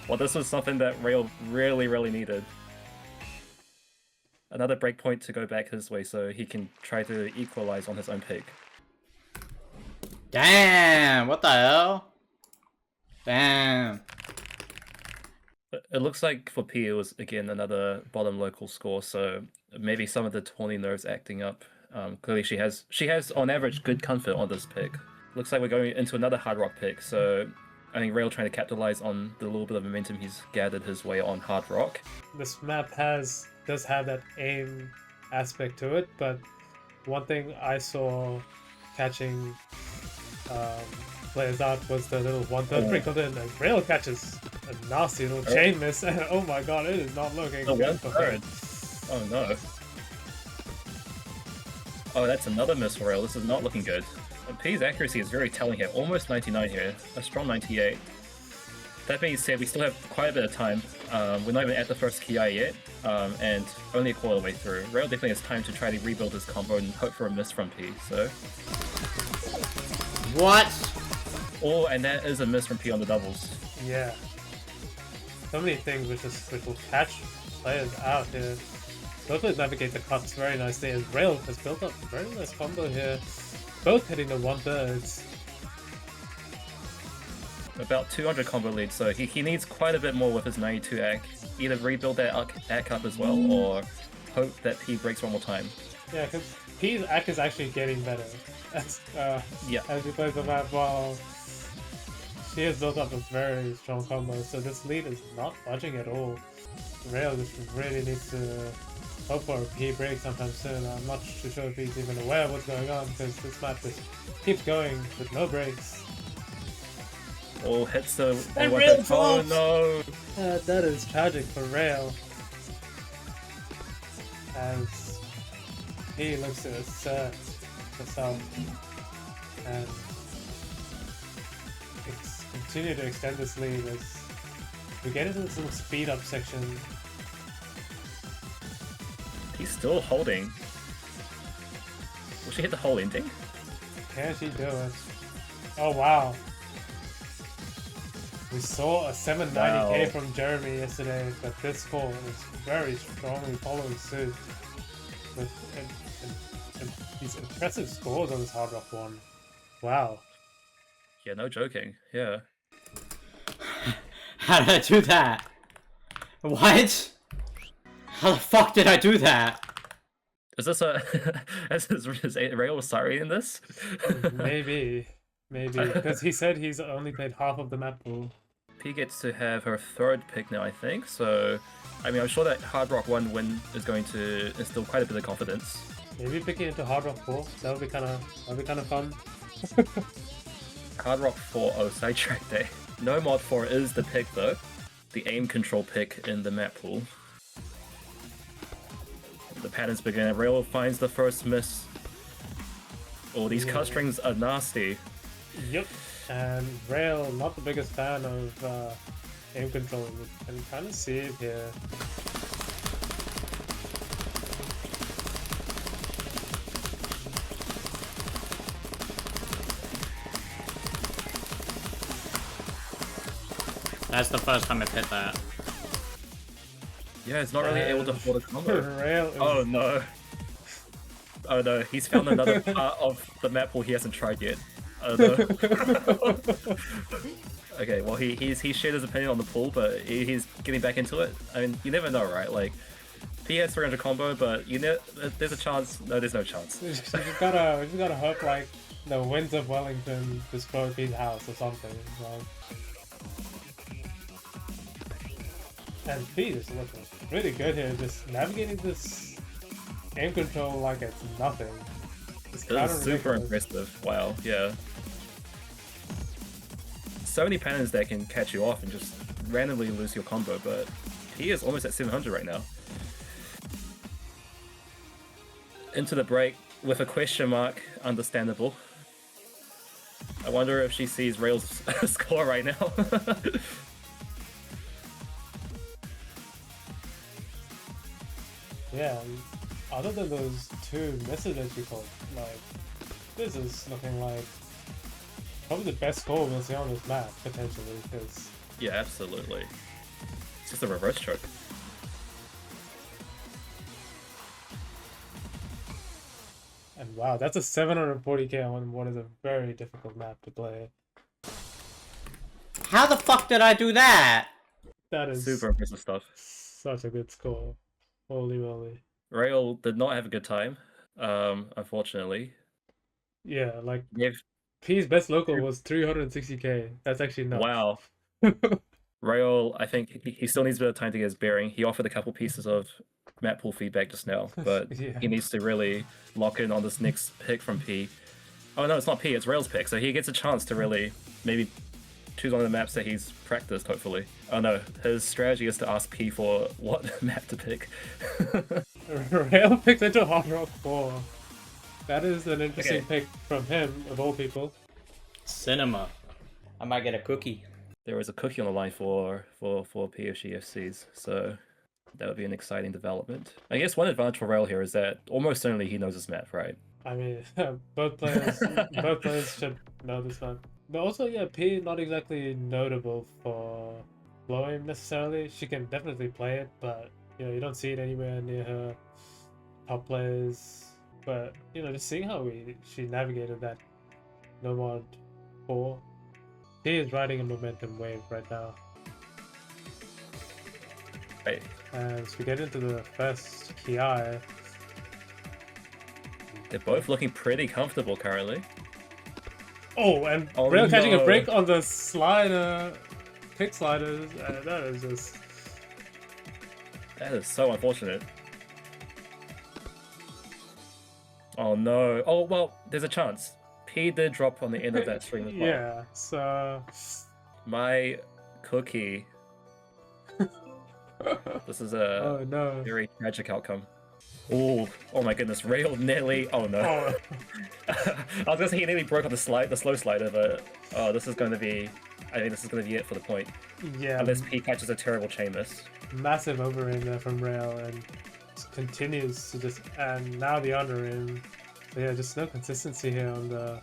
Well, this was something that Rail really needed. Another breakpoint to go back his way so he can try to equalize on his own pick.
Damn! What the hell? Damn.
It looks like for P it was again another bottom local score, so maybe some of the tawny nerves acting up. Clearly she has on average good comfort on this pick. Looks like we're going into another hard rock pick, so I think Rail trying to capitalize on the little bit of momentum he's gathered his way on hard rock.
This map does have that aim aspect to it, but one thing I saw catching players out was the little 1/3 sprinkled in, and Rail catches a nasty little chain miss, and oh my god, it is not looking
Oh,
good for her.
1/3. Oh no. Oh, that's another miss for Rail. This is not looking good. P's accuracy is very telling here. Almost 99 here. A strong 98. That being said, we still have quite a bit of time. We're not even at the first Ki yet, and only a quarter of the way through. Rail definitely has time to try to rebuild his combo and hope for a miss from P, so...
What?
Oh, and that is a miss from P on the doubles.
Yeah. So many things which will catch players out here. Both players navigate the cuts very nicely, as Rail has built up a very nice combo here. Both hitting the 1/3.
About 200 combo lead, so he needs quite a bit more with his 92 AC. Either rebuild that AC up as well, or hope that P breaks one more time.
Yeah, because P's act is actually getting better as he plays the map while she has built up a very strong combo, so this lead is not budging at all. Rail just really needs to hope for a P break sometime soon. I'm not too sure if he's even aware of what's going on, because this map just keeps going with no breaks.
Oh, hits the...
And Rail
Oh
drops!
no!
That is tragic for Rail, as he looks to assert herself and continue to extend this lead as we get into some speed up section.
He's still holding. Will she hit the whole ending?
Can she do it? Oh wow. We saw a 790k from Jeremy yesterday, but this score is very strongly following suit with and these impressive scores on this Hard Rock one. Wow.
Yeah, no joking. Yeah.
How did I do that? What? How the fuck did I do that?
Is this a... is Rail sorry in this?
Maybe, because he said he's only played half of the map pool.
P gets to have her third pick now, I think, so... I mean, I'm sure that Hard Rock 1 win is going to instill quite a bit of confidence.
Maybe picking into Hard Rock 4, that would be kind of fun.
Hard Rock 4, oh, sidetrack day. No Mod 4 is the pick, though. The aim control pick in the map pool. The patterns begin. Rail finds the first miss. Oh, these cut strings are nasty.
Yep. And Rail, not the biggest fan of aim control. You can kind of see it here.
That's the first time I've hit that.
Yeah, it's not really able to hold a combo.
Rail is...
Oh no. Oh no, he's found another part of the map pool he hasn't tried yet. Oh no. Okay, well he shared his opinion on the pool, but he's getting back into it. I mean, you never know, right? Like, P has 300 combo, but there's a chance. No, there's no chance.
we just gotta hope like the winds of Wellington destroy P's house or something. Like... And P is looking really good here, just navigating this aim control like it's nothing. It's
This is super impressive. Wow, yeah. So many patterns that can catch you off and just randomly lose your combo, but P is almost at 700 right now. Into the break with a question mark, understandable. I wonder if she sees Rail's score right now.
Yeah, other than those two misses that you called, like, this is looking like probably the best score we'll see on this map, potentially, because...
Yeah, absolutely. It's just a reverse choke.
And wow, that's a 740k on what is a very difficult map to play.
How the fuck did I do that?
That is
Super impressive stuff.
such a good score. Holy moly.
Rail did not have a good time, unfortunately.
Yeah, like,
If
P's best local was 360k. That's actually nuts.
Wow. Rail, I think he still needs a bit of time to get his bearing. He offered a couple pieces of map pool feedback just now, but
Yeah.
he needs to really lock in on this next pick from P. Oh no, it's not P, it's Rail's pick, so he gets a chance to really maybe choose one of the maps that he's practiced, hopefully. Oh no, his strategy is to ask P for what map to pick.
Rail picked into Hard Rock 4. That is an interesting pick from him, of all people.
Cinema. I might get a cookie.
There was a cookie on the line for PFGFCs, so that would be an exciting development. I guess one advantage for Rail here is that almost certainly he knows his map, right?
I mean, both players should know this map. But also, yeah, P not exactly notable for blowing necessarily. She can definitely play it, but you know, you don't see it anywhere near her top players. But you know, just seeing how she navigated that Nomad 4, she is riding a momentum wave right now.
Right.
As we get into the first Ki,
They're both looking pretty comfortable currently.
oh, and
Oh,
Rail catching a
no.
break on the slider, kick sliders. That is just.
That is so unfortunate. Oh no. Oh well, there's a chance. P did drop on the end of that stream as well.
Yeah, so.
My cookie. This is a
Oh no.
very tragic outcome. Oh my goodness, Rail nearly. Oh no.
Oh.
I was gonna say he nearly broke on the slow slider, but oh, this is going to be. I think this is going to be it for the point.
Yeah.
Unless P catches a terrible chain miss.
Massive over aim there from Rail and just continues to just. And now the under aim. So yeah, just no consistency here on the.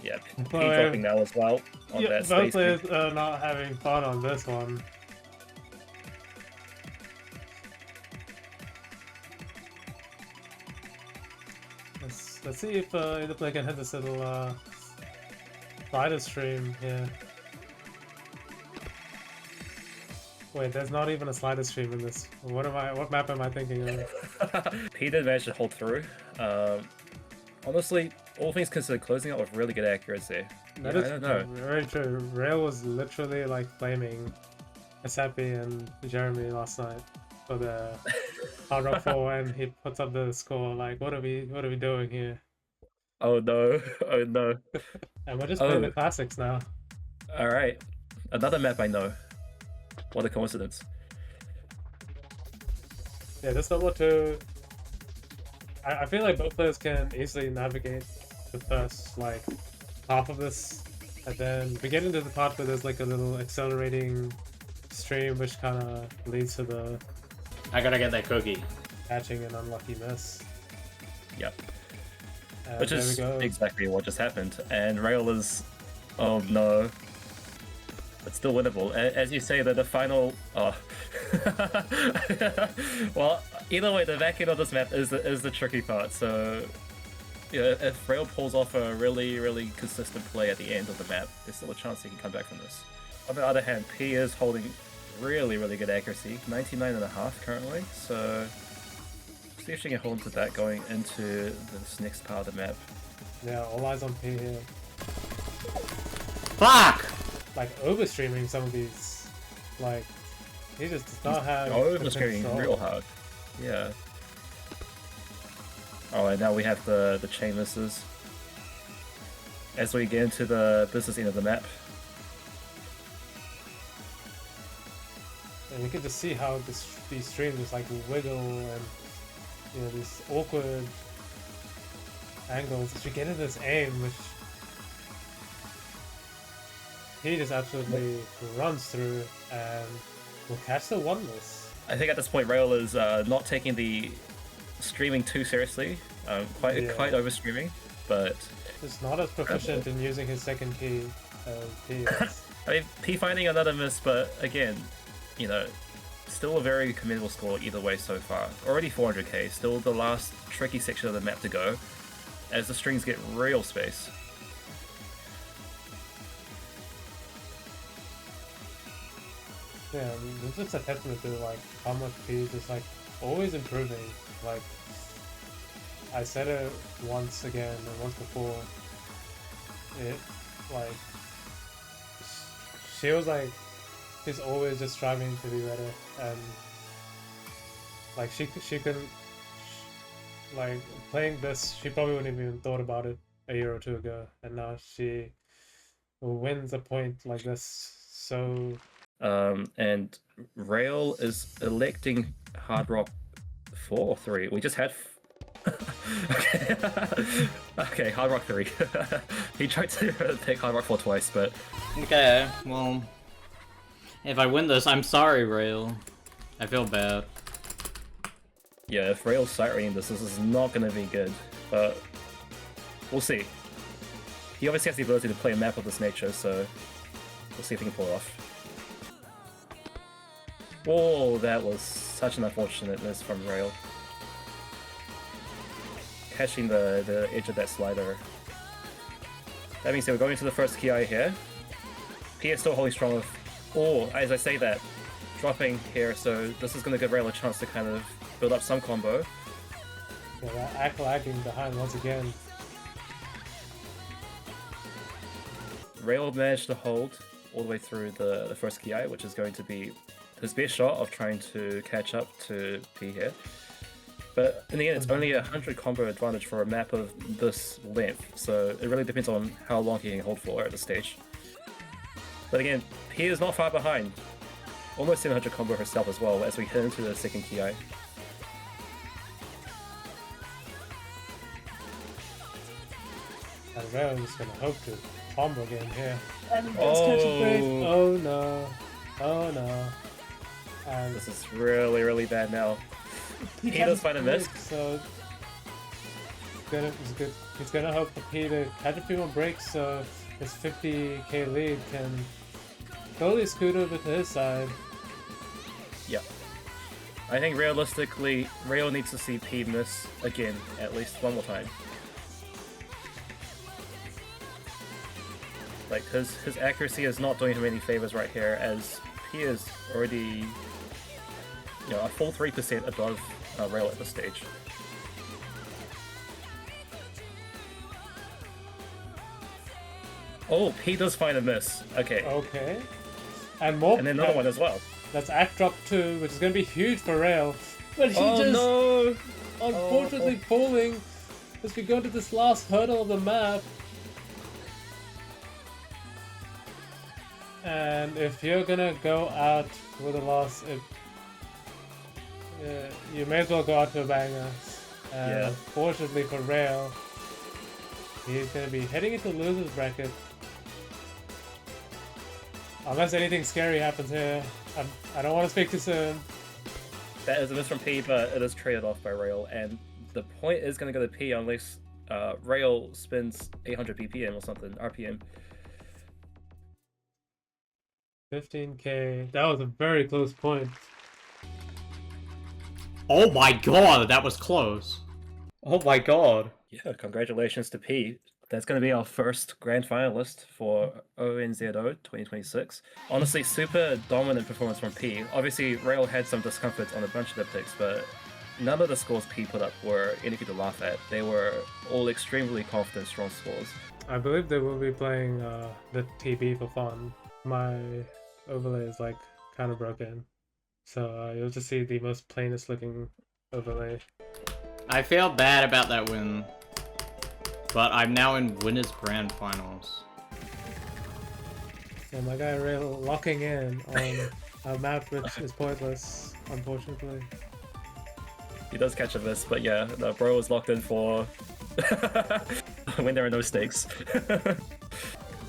Yeah, P
Well,
dropping now as well on
Yeah,
that
both
space.
players are not having fun on this one. Let's see if either player can hit this little slider stream here. Wait, there's not even a slider stream in this. What map am I thinking of?
P did manage to hold through. Honestly, all things considered, closing out with really good accuracy.
That
Yeah,
is
I don't know.
very true. Rail was literally like flaming Asapi and Jeremy last night for the Hard Rock 4, and he puts up the score like, what are we doing here?
Oh no! Oh no!
And we're just playing the
Oh.
classics now.
All right, another map I know. What a coincidence!
Yeah, this number 2. I feel like both players can easily navigate the first like half of this, and then we get into the part where there's like a little accelerating stream, which kind of leads to the
I gotta get that cookie.
catching an unlucky miss.
Yep.
And
Which
there
is
we go.
exactly what just happened. And Rail is, oh no, it's still winnable. As you say, that the final. Oh. Well, either way, the back end of this map is the tricky part. So, yeah, if Rail pulls off a really consistent play at the end of the map, there's still a chance he can come back from this. On the other hand, P is holding really good accuracy, 99.5 currently. So, see if she can hold to that going into this next part of the map.
Yeah, all eyes on P here.
Fuck!
Like overstreaming some of these, like he just does not have.
Oh,
the
it's getting
control.
real hard. Yeah. Oh, and now we have the chain misses. As we get into the business end of the map.
And you can just see how these streams just like wiggle and you know these awkward angles. As we get into this aim, which he just absolutely runs through and will catch the oneness.
I think at this point Rail is not taking the streaming too seriously. Quite over streaming, but
Just not as proficient in using his second key as he is.
I mean P finding another miss, but again, you know, still a very commendable score either way so far. Already 400k, still the last tricky section of the map to go, as the strings get real space.
Yeah, I mean, this is a testament to like how much P is just like always improving. Like I said it once again and once before. It like she was like she's always just striving to be better, and like she could like playing this, she probably wouldn't have even thought about it a year or two ago, and now she wins a point like this. So
And Rail is electing Hard Rock 4 or 3. We just had Okay. Okay, Hard Rock 3. He tried to pick Hard Rock 4 twice, but
Okay, well, if I win this, I'm sorry, Rail. I feel bad.
yeah, if Rail's sight reading this is not gonna be good. But we'll see. He obviously has the ability to play a map of this nature, so we'll see if he can pull it off. Oh, that was such an unfortunate miss from Rail. Catching the edge of that slider. That means we're going to the first Ki here. P is still holding strong with... Oh, as I say that, dropping here, so this is going to give Rail a chance to kind of build up some combo.
Yeah, that act lagging behind once again.
Rail managed to hold all the way through the first Ki, which is going to be his best shot of trying to catch up to P here. But in the end, it's only 100 combo advantage for a map of this length, so it really depends on how long he can hold for at this stage. But again, P is not far behind. Almost 700 combo herself as well as we head into the second Ki.
And Rail is gonna hope to combo again here. And let's catch a break. Oh no. Oh no. And
This is really, really bad now. He does find a miss.
So he's gonna hope for P to catch a few more breaks so his 50k lead can totally scoot over to his side.
Yeah. I think realistically, Rail needs to see P miss again, at least one more time. Like, his accuracy is not doing him any favors right here, as P is already, you know, a full 3% above Rail at this stage. Oh, P does find a miss. Okay.
Okay. And more.
And then another one as well.
That's act drop 2, which is gonna be huge for Rail. But he
Oh
just
no!
unfortunately falling as we go to this last hurdle of the map. And if you're gonna go out with a loss, you may as well go out to a banger. And
Yeah.
Fortunately for Rail, he's gonna be heading into losers bracket. Unless anything scary happens here. I don't want to speak too soon.
That is a miss from P, but it is traded off by Rail, and the point is going to go to P unless Rail spins 800 BPM or something, RPM.
15k. That was a very close point.
Oh my god, that was close.
Oh my god.
Yeah, congratulations to P. That's going to be our first grand finalist for ONZO 2026. Honestly, super dominant performance from P. Obviously, Rail had some discomforts on a bunch of the picks, but none of the scores P put up were anything to laugh at. They were all extremely confident, strong scores.
I believe they will be playing the TB for fun. My overlay is like kind of broken, so you'll just see the most plainest looking overlay.
I feel bad about that win, but I'm now in winners grand finals.
So my guy Rail locking in on a map which is pointless, unfortunately.
He does catch a miss, but yeah, the bro is locked in for when there are no stakes.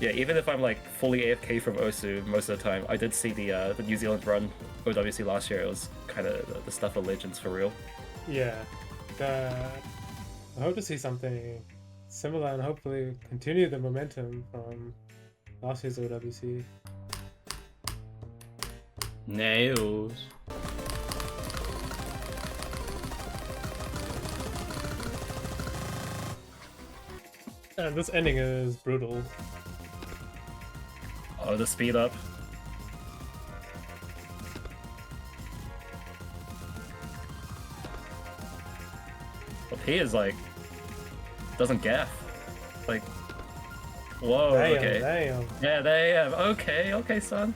Yeah, even if I'm like fully AFK from OSU most of the time, I did see the New Zealand run OWC last year. It was kind of the stuff of legends for real.
Yeah, I hope to see something similar and hopefully continue the momentum from last year's OWC.
Nails.
And this ending is brutal.
Oh, the speed up. Well, he is like doesn't gaff. Like, whoa,
Damn,
okay.
damn.
Yeah, damn. Okay, son.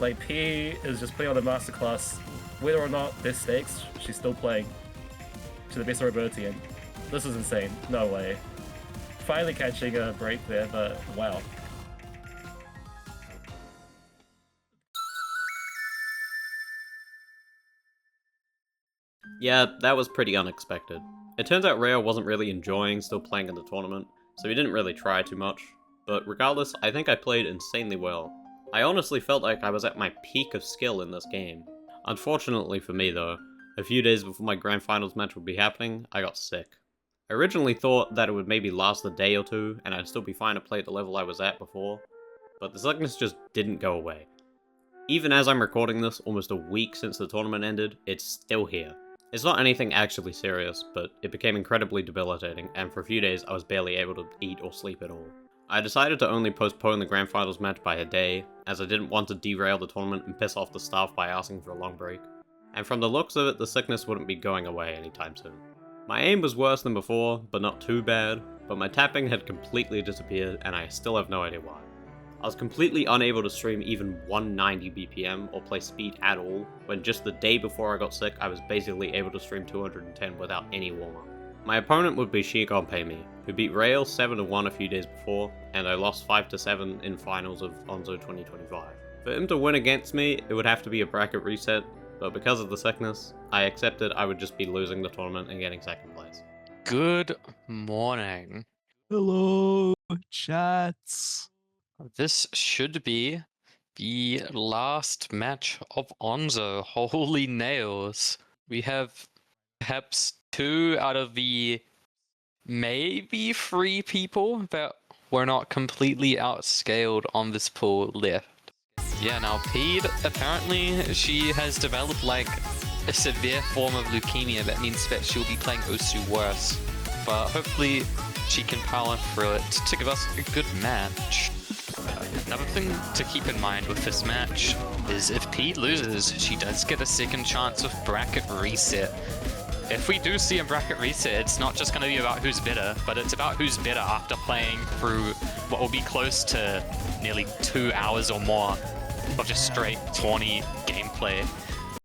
Like, P is just playing on the masterclass. Whether or not there's stakes, she's still playing to the best of her ability, and this is insane. No way. finally catching a break there, but wow.
Yeah, that was pretty unexpected. It turns out Rayo wasn't really enjoying still playing in the tournament, so he didn't really try too much. But regardless, I think I played insanely well. I honestly felt like I was at my peak of skill in this game. Unfortunately for me though, a few days before my grand finals match would be happening, I got sick. I originally thought that it would maybe last a day or two, and I'd still be fine to play at the level I was at before, but the sickness just didn't go away. Even as I'm recording this, almost a week since the tournament ended, it's still here. It's not anything actually serious, but it became incredibly debilitating, and for a few days I was barely able to eat or sleep at all. I decided to only postpone the grand finals match by a day, as I didn't want to derail the tournament and piss off the staff by asking for a long break. And from the looks of it, the sickness wouldn't be going away anytime soon. My aim was worse than before, but not too bad, but my tapping had completely disappeared, and I still have no idea why. I was completely unable to stream even 190 BPM or play speed at all, when just the day before I got sick I was basically able to stream 210 without any warm-up. My opponent would be Shigonpemi, who beat Rail 7-1 a few days before, and I lost 5-7 in finals of ONZO 2025. For him to win against me, it would have to be a bracket reset, but because of the sickness, I accepted I would just be losing the tournament and getting second place.
Good morning.
Hello, chats.
This should be the last match of ONZO. Holy nails. We have perhaps 2 out of the maybe 3 people that were not completely outscaled on this pool left. Yeah, now Pede, apparently she has developed like a severe form of leukemia. That means that she'll be playing Osu worse. But hopefully she can power through it to give us a good match. Another thing to keep in mind with this match is if Pete loses, she does get a second chance of bracket reset. If we do see a bracket reset, it's not just going to be about who's better, but it's about who's better after playing through what will be close to nearly 2 hours or more of just straight tawny gameplay.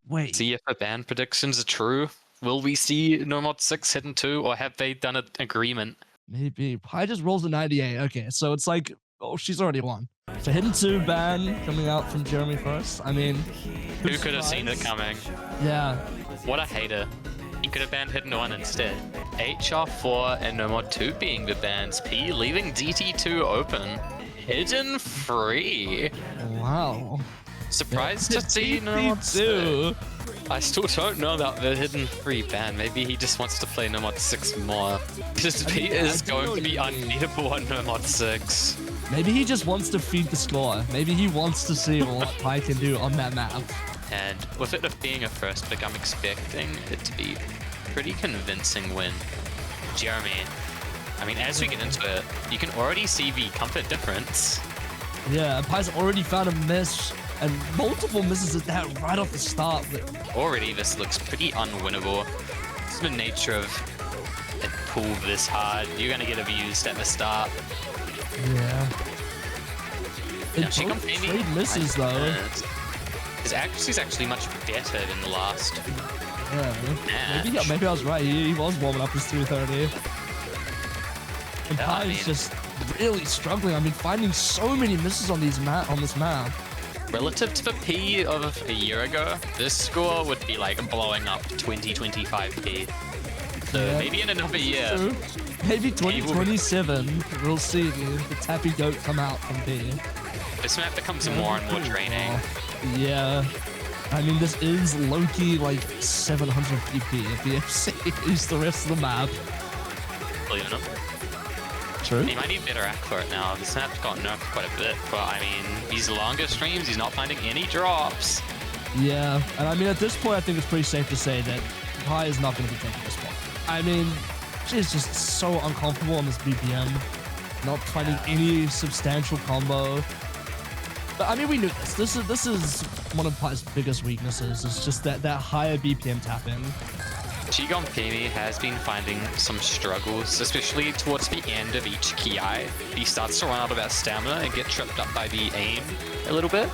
Wait.
See if the ban predictions are true. Will we see No Mod 6 hidden 2, or have they done an agreement?
Maybe. Pi just rolls a 98. Okay, so it's like, oh, she's already won. So Hidden 2 ban coming out from Jeremy first. I mean,
Who could have seen it coming?
Yeah.
What a hater. He could have banned Hidden 1 instead. HR4 and No Mod 2 being the bans. P leaving DT2 open. Hidden 3.
Wow.
Surprised to see No Mod 6. I still don't know about the Hidden 3 ban. Maybe he just wants to play No Mod 6 more. Because P is going to be unbeatable on No Mod 6.
Maybe he just wants to feed the score. Maybe he wants to see what Pi can do on that map.
And with it being a first pick, I'm expecting it to be a pretty convincing win. Jeremy, I mean, as we get into it, you can already see the comfort difference.
Yeah, Pi's already found a miss, and multiple misses at that right off the start. But
Already, this looks pretty unwinnable. It's the nature of a pool this hard. You're going to get abused at the start.
yeah.
Now,
It
she
both
completely
trade misses though.
His accuracy's actually much better than the last.
Yeah. Maybe I was right. He was warming up his 230. And
Yeah,
Pi
I
is
mean-
just really struggling. I mean, finding so many misses on this map.
Relative to the P of a year ago, this score would be like blowing up 20-25P. So
Yeah.
maybe in another year.
True. Maybe 2027, we'll see the tappy goat come out from P.
This map becomes more and more draining.
Yeah. I mean, this is low-key like 700 PP if the FC is the rest of the map.
Believe it.
True.
He might need better act for it now. This map's got nerfed quite a bit, but I mean, these longer streams, he's not finding any drops.
Yeah, and I mean, at this point, I think it's pretty safe to say that Pi is not going to be taking this one. I mean, she's just so uncomfortable on this BPM, not finding any substantial combo. But I mean, we knew this. This is one of Pi's biggest weaknesses. It's just that higher BPM tap-in.
Shigonpemi has been finding some struggles, especially towards the end of each Ki. He starts to run out of that stamina and get tripped up by the aim a little bit.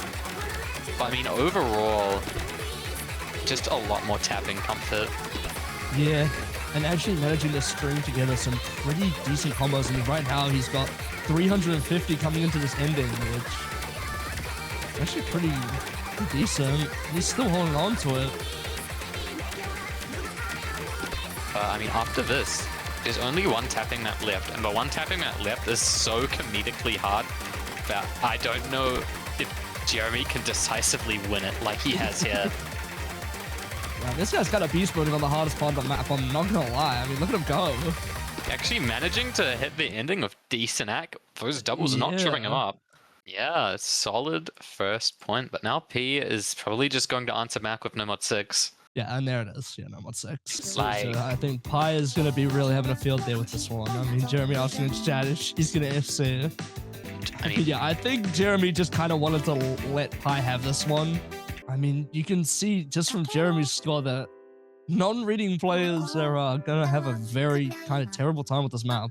But I mean, overall, just a lot more tapping comfort.
Yeah, and actually managing to string together some pretty decent combos. I mean, right now he's got 350 coming into this ending, which is actually pretty decent. He's still holding on to it.
I mean, after this, there's only one tapping map left, and the one tapping map left is so comedically hard that I don't know if Jeremy can decisively win it like he has here.
Yeah, this guy's got a beast building on the hardest part of the map, I'm not gonna lie. I mean, look at him go.
Actually managing to hit the ending of decent act. Those doubles are not tripping him up. Yeah, solid first point, but now P is probably just going to answer back with no mod 6.
Yeah, and there it is. Yeah, no mod 6.
Like-
So I think Pi is going to be really having a field day with this one. I mean, Jeremy asking in chat if she's going to FC.
I mean,
Yeah, I think Jeremy just kind of wanted to let Pi have this one. I mean, you can see just from Jeremy's score that non-reading players are going to have a very kind of terrible time with this map.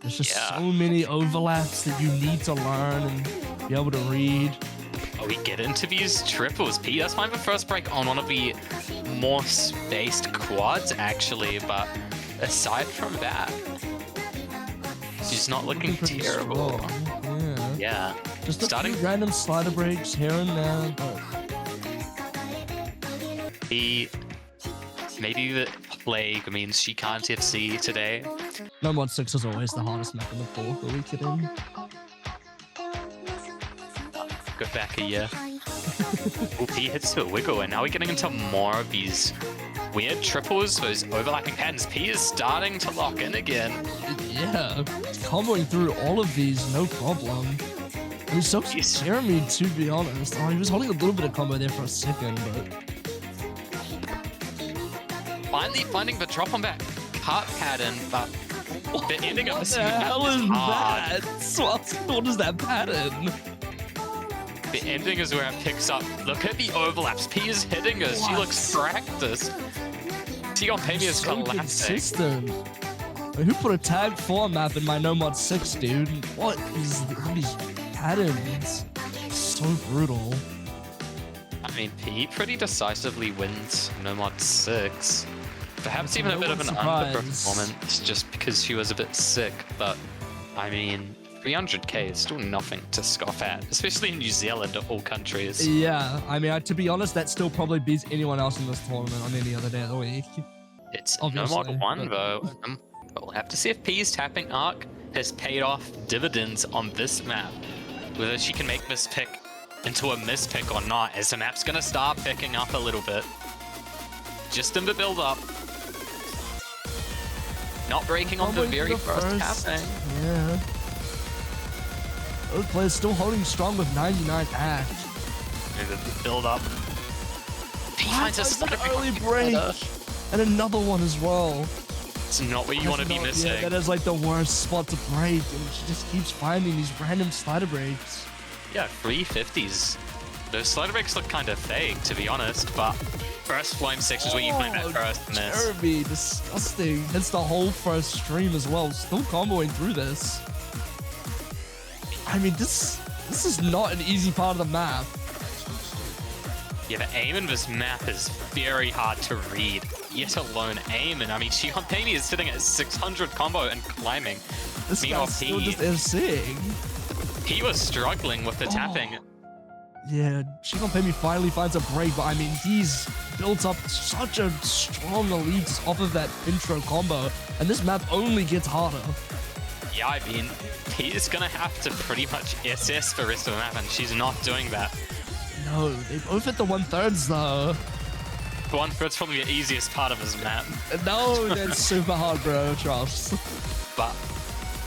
There's just
Yeah.
so many overlaps that you need to learn and be able to read.
oh, we get into these triples. P does find the first break on one of the more spaced quads, actually, but aside from that, she's not looking
Pretty
terrible.
strong. Yeah.
Yeah.
Just a
Starting-
few random slider breaks here and there, but
Maybe the plague means she can't FC today.
no mod 6 is always the hardest map in the pool that we get in.
Go back a year. Oh, P hits to a wiggle, and now we're getting into more of these weird triples, those overlapping patterns. P is starting to lock in again.
Yeah, comboing through all of these, no problem. I mean, so
Jeez.
Jeremy, to be honest. Oh, he was holding a little bit of combo there for a second, but
Finally finding the drop on back cut pattern, but the ending of
what
this
the hell is
hard.
that? What is that pattern?
The ending is where it picks up. Look at the overlaps. P is hitting her. She
What?
looks practiced. T on Pavia is
So
collapsing.
consistent. Wait, who put a tag 4 map in my no mod 6, dude? What is these patterns? So brutal.
I mean, P pretty decisively wins no mod 6. Perhaps even a
No
bit of an
surprise.
underperformance just because she was a bit sick, but I mean, 300k is still nothing to scoff at, especially in New Zealand of all countries.
Yeah, I mean, to be honest, that still probably beats anyone else in this tournament on any other day of the week.
It's
Obviously,
no mod 1
but-
though. But we'll have to see if P's tapping arc has paid off dividends on this map. Whether she can make this pick into a mispick or not, as the map's gonna start picking up a little bit. Just in the build up. Not breaking on the
Comboing
very
through the
first tapping.
Yeah. Those players still holding strong with 99 act.
Maybe the build up. P finds a
An
slider
early
break.
break. And another one as well.
It's not what you want to be
That's not-
missing.
Yeah, that is like the worst spot to break, and she just keeps finding these random slider breaks.
Yeah, 350s. Those slider breaks look kind of fake, to be honest, but first flame 6 is where you find that first miss.
Jeremy, disgusting. Hits the whole first stream as well. Still comboing through this. I mean, this is not an easy part of the map.
Yeah, the aim in this map is very hard to read, yet alone aim, and I mean, Shihanpemi is sitting at 600 combo and climbing.
This
Meanwhile,
guy's still
P-
just FCing.
He was struggling with the tapping.
Yeah, Shihanpemi finally finds a break, but I mean, he's built up such a strong lead just off of that intro combo, and this map only gets harder.
Yeah, I mean, he is gonna have to pretty much SS the rest of the map, and she's not doing that.
No, they both hit the 1/3 though.
The 1/3's probably the easiest part of his map,
No, that's super hard, bro. Trust.
but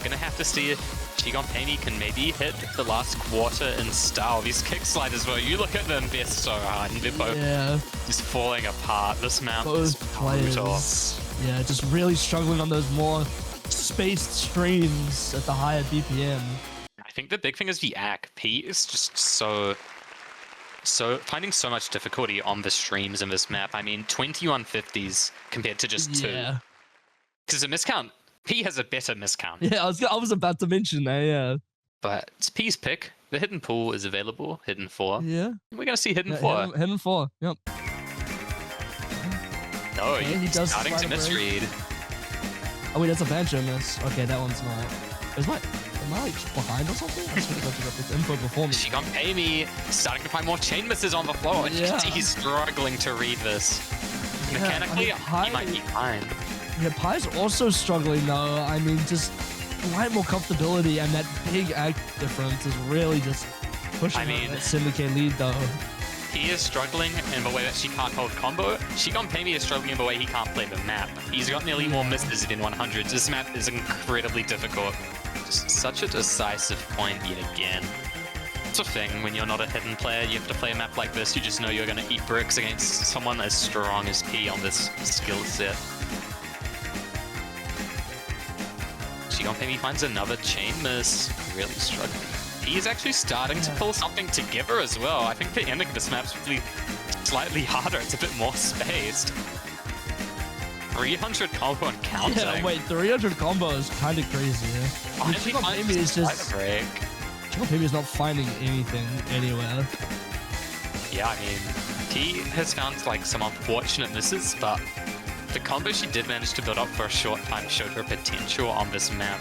gonna have to see if Shihanpemi can maybe hit the last quarter in style. These kick sliders, though, you look at them, they're so hard, and they're both
Yeah,
just falling apart. This map is
both
brutal.
players. Yeah, just really struggling on those more spaced streams at the higher BPM.
I think the big thing is the ACK. P is just so finding so much difficulty on the streams in this map. I mean, 2150s compared to just 2.
Yeah,
Because the miscount, P has a better miscount.
yeah. I was about to mention that. Yeah,
But it's P's pick. The hidden pool is available, hidden 4.
yeah.
We're going to see hidden 4.
Hidden 4. Yep.
No,
Okay, he
he's
does
starting to
slide a break.
misread.
Oh wait, that's a banjo miss. Okay, that one's not. Am I like behind or something? I should have looked up this info before me.
She got Amy starting to find more chain misses on the floor. And you can see he's struggling to read this.
Yeah,
Mechanically,
I mean,
he might be fine.
Yeah, Pie's also struggling though. I mean, just a lot more comfortability, and that big act difference is really just pushing that Syndicate lead though.
He is struggling in the way that she can't hold combo. Shigon Pemi is struggling in the way he can't play the map. He's got nearly more misses than 100s. This map is incredibly difficult. Just such a decisive point yet again. It's a thing when you're not a hidden player, you have to play a map like this, you just know you're going to eat bricks against someone as strong as P on this skill set. Shigon Pemi finds another chain miss, really struggling. He is actually starting to pull something together as well. I think the ending of this map's really slightly harder. It's a bit more spaced. 300 combo and counting.
Yeah, wait, 300 combo is kind of crazy. Shigon Pemi is just... Shigon Pemi is not finding anything anywhere.
Yeah, I mean, he has found like some unfortunate misses, but the combo she did manage to build up for a short time showed her potential on this map.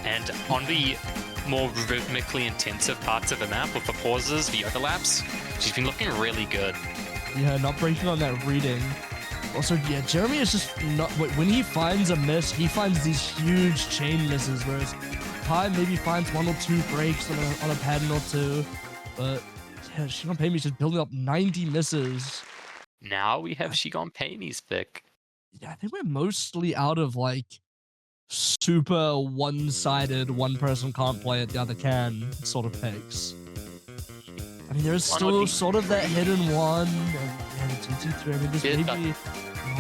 And on the more rhythmically intensive parts of the map with the pauses, the overlaps, she's been looking really good.
Yeah, not breaking on that reading. Also, yeah, Jeremy is just not... When he finds a miss, he finds these huge chain misses, whereas Pi maybe finds 1 or 2 breaks on a pattern or 2. But yeah, Shigon Pemi is just building up 90 misses.
Now we have Shigon Pemi's pick.
Yeah, I think we're mostly out of like super one-sided, one person can't play it, the other can sort of picks. I mean, there's still sort of that hidden one, and DT3. I mean, there's maybe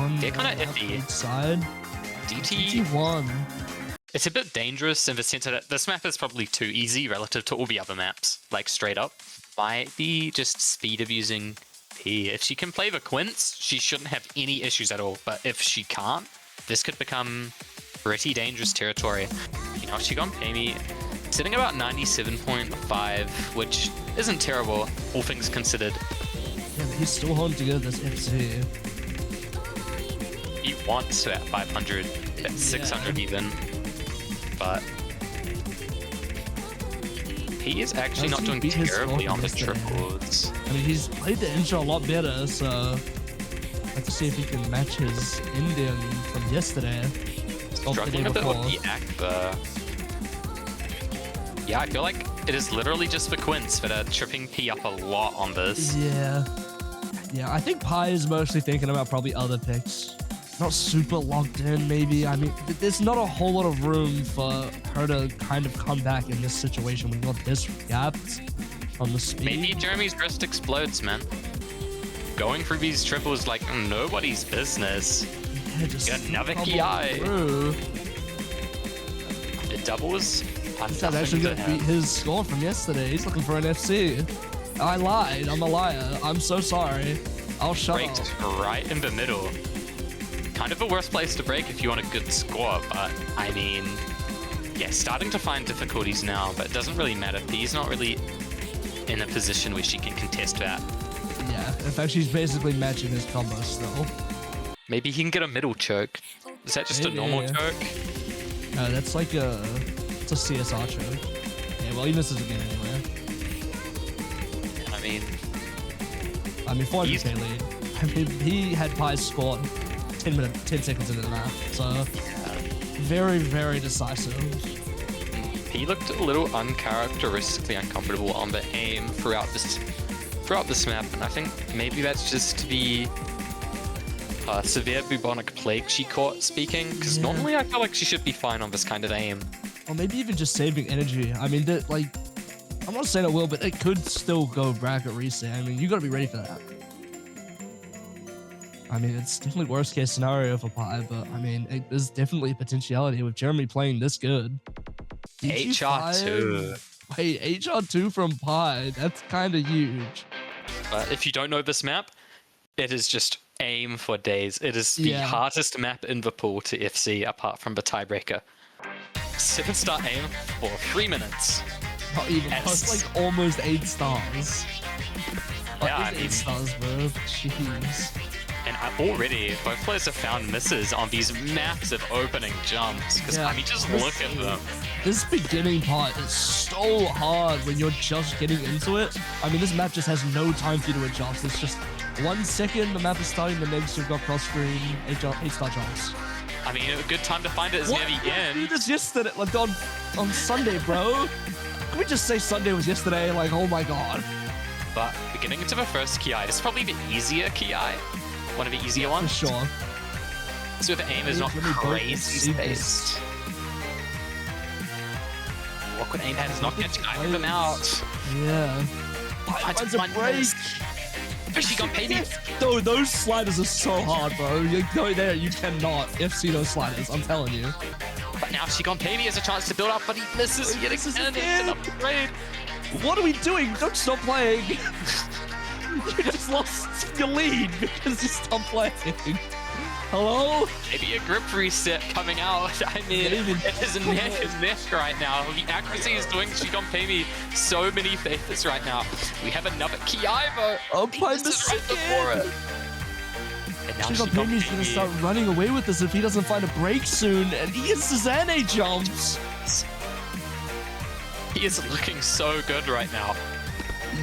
one.
They're kind of iffy.
Each side.
DT1. It's a bit dangerous in the sense that this map is probably too easy relative to all the other maps. Like straight up, might be just speed abusing P. If she can play the quints, she shouldn't have any issues at all. But if she can't, this could become pretty dangerous territory. You know, Shigon Pemi sitting about 97.5, which isn't terrible, all things considered.
Yeah, but he's still holding together this FC.
He wants to at 500, at 600 even, but he is actually not doing terribly on the triples.
I mean, he's played the intro a lot better, so let's see if he can match his Indian from yesterday.
Struggling a bit with the act. Yeah, I feel like it is literally just the quints that are tripping P up a lot on this.
Yeah. Yeah, I think Pi is mostly thinking about probably other picks. Not super locked in, maybe. I mean, there's not a whole lot of room for her to kind of come back in this situation when you're this gapped on the speed.
Maybe Jeremy's wrist explodes, man. Going through these triples like nobody's business.
Yeah, just
get another KI.
Through.
It doubles.
He's actually going to beat his score from yesterday. He's looking for an FC. I lied. I'm a liar. I'm so sorry. I'll shut up.
Braked right in the middle. Kind of a worse place to break if you want a good score, but I mean, yeah, starting to find difficulties now, but it doesn't really matter. He's not really in a position where she can contest that.
Yeah, in fact, she's basically matching his combo still.
Maybe he can get a middle choke. Is that just a normal choke?
No, that's like it's a CSR choke. Yeah, well, he misses again anyway. I mean, 400k lead. I mean, he had Pi's score 10 seconds into the map, so very, very decisive.
He looked a little uncharacteristically uncomfortable on the aim throughout this map, and I think maybe that's just the severe bubonic plague she caught speaking, because normally I feel like she should be fine on this kind of aim.
Or maybe even just saving energy. I mean, like, I'm not saying it will, but it could still go bracket reset. I mean, you gotta be ready for that. I mean, it's definitely worst case scenario for Pi, but I mean, there's definitely a potentiality with Jeremy playing this good.
HR2.
Wait, HR2 from Pi, that's kind of huge.
But if you don't know this map, it is just aim for days. It is the hardest map in the pool to FC apart from the tiebreaker. 7-star aim for 3 minutes.
Not even. That's like almost 8 stars.
Yeah, I mean,
8 stars, bro. Jeez.
And already, both players have found misses on these massive opening jumps. Because,
Yeah,
I mean, just look at them.
This beginning part is so hard when you're just getting into it. I mean, this map just has no time for you to adjust. It's just 1 second, the map is starting, the next you've got cross screen, 8-star jumps.
I mean, a good time to find it is near the end.
This yesterday, like on Sunday, bro. Can we just say Sunday was yesterday? Like, oh my god.
But we're getting into the first Ki. This is probably the easier Ki. One of the easier ones.
For sure.
So the aim is not
Let me both
crazy
see this.
spaced. Awkward aim pad is not catching either of them out.
Yeah.
Finds
a
one
break.
miss. She got baby.
No, those sliders are so hard, bro. You go there, you cannot FC those sliders, I'm telling you.
But now Shigon Pavey has a chance to build up, but he misses yet again. It's an upgrade.
What are we doing? Don't stop playing. You just lost your lead because you stopped playing. Hello?
Maybe a grip reset coming out. I mean, it is neck and neck right now. The accuracy is doing Shigon Pavey so many favors right now. We have another Kiaivo.
Oh,
He
play
misses
the
right before it. And now
Shigon
Shigon
Pavey's gonna
Pavey-
start running away with this if he doesn't find a break soon, and he gets Susanne jumps.
He is looking so good right now.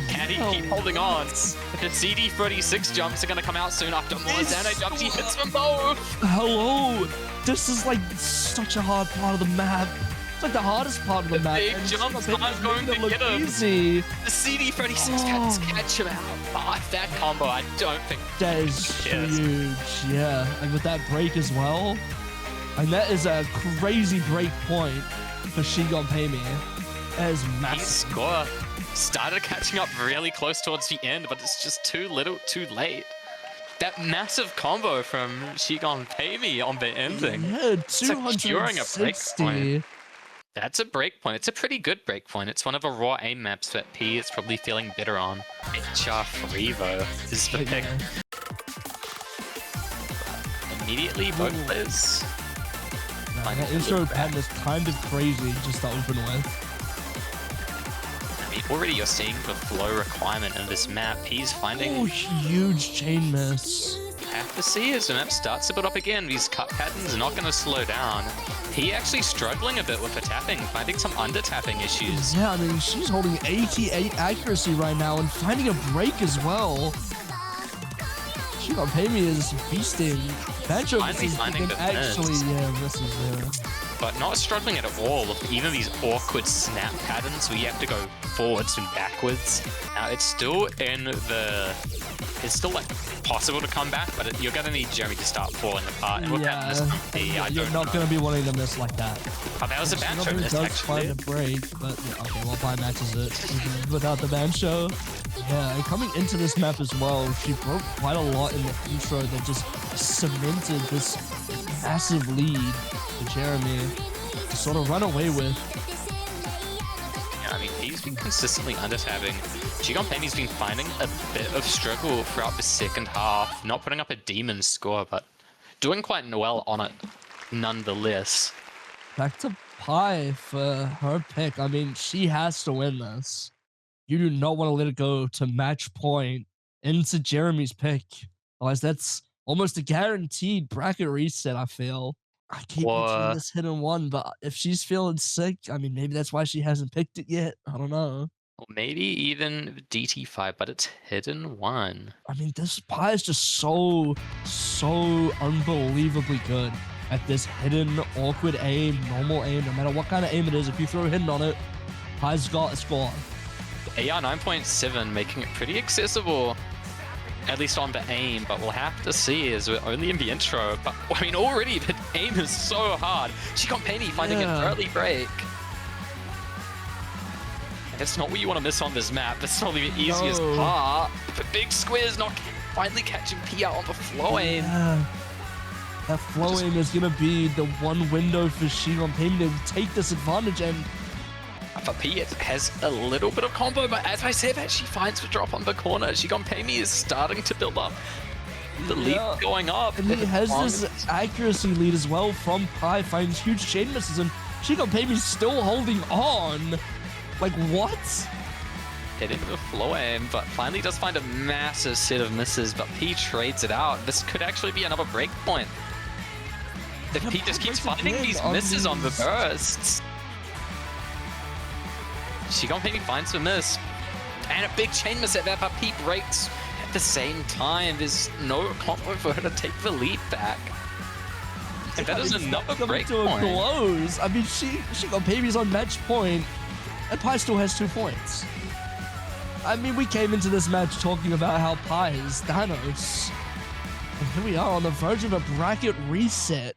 Can he keep holding on? The CD36 jumps are going to come out soon after more Xano jumps. He hits them both.
Hello! This is like such a hard part of the map. It's like the hardest part of the map.
big
and
jumps
Shigon
aren't
Pavey's
going
making
to
it
get
look
him.
easy.
The CD36 cats catch him out. Oh, that combo, I don't think.
That is
Yes.
huge, yeah. And with that break as well. And that is a crazy break point for Shigon Pavey. That is
His
massive.
score started catching up really close towards the end, but it's just too little, too late. That massive combo from Shigon Pavey on the ending.
Yeah,
securing a break
260.
point. That's a break point. It's a pretty good break point. It's one of the raw aim maps that P is probably feeling better on. HR Freevo is the pick. Immediately, both players.
Nah, that intro pattern is kind of crazy just to open with.
I mean, already you're seeing the flow requirement in this map. He's finding.
Oh, huge chain miss.
Have to see as the map starts to build up again. These cut patterns are not going to slow down. He actually struggling a bit with the tapping, finding some under tapping issues.
Yeah, I mean, she's holding 88 accuracy right now and finding a break as well. Shigon Pavey is beasting. Banjo
Finally
misses, but
finding
then
the
actually,
miss.
yeah, misses there.
But not struggling at all with even these awkward snap patterns where you have to go forwards and backwards. Now it's still in the... It's still like possible to come back, but you're gonna need Jeremy to start falling apart. And with that miss from P, I
you're
don't
not
know.
going to be wanting to miss like that.
Oh, that was a
Shigon
Bancho
Pavey
miss,
does
actually.
find a break, but yeah, okay, well, Pi matches it even without the Bancho. Yeah, and coming into this map as well, she broke quite a lot in the intro that just cemented this massive lead for Jeremy to sort of run away with.
Yeah, I mean, he's been consistently under-tabbing. Shigon Pavey's been finding a bit of struggle throughout the second half, not putting up a demon score, but doing quite well on it nonetheless.
Back to Pi for her pick. I mean, she has to win this. You do not want to let it go to match point into Jeremy's pick. Otherwise, that's almost a guaranteed bracket reset, I feel. I keep mentioning this hidden one, but if she's feeling sick, I mean, maybe that's why she hasn't picked it yet. I don't know.
Or maybe even DT5, but it's hidden one.
I mean, this Pi is just so unbelievably good at this hidden, awkward aim, normal aim, no matter what kind of aim it is. If you throw a hidden on it, Pi's got a score.
AR 9.7 making it pretty accessible, at least on the aim, but we'll have to see as we're only in the intro. But I mean, already the aim is so hard. Shigon Pavey finding an early break. That's not what you want to miss on this map. That's probably the easiest part. The big square's not finally catching P out on the flow aim.
Yeah. That flow aim is going to be the one window for Shigon Pavey to take this advantage, and
But P has a little bit of combo, but as I said, that she finds the drop on the corner. Shigon Pavey is starting to build up. The lead going up.
And he has this accuracy lead as well from Pi, finds huge chain misses, and Shigon Pavey's still holding on. Like, what?
hitting the floor aim, but finally does find a massive set of misses, but P trades it out. This could actually be another break point. If P just keeps finding these misses on the bursts. Shigon maybe finds a miss. And a big chain miss at that, but P breaks at the same time. There's no combo for her to take the lead back. And that is another break
to a
point.
close. I mean, Shigon Baby's on match point, and Pi still has 2 points. I mean, we came into this match talking about how Pi is Thanos. And here we are on the verge of a bracket reset.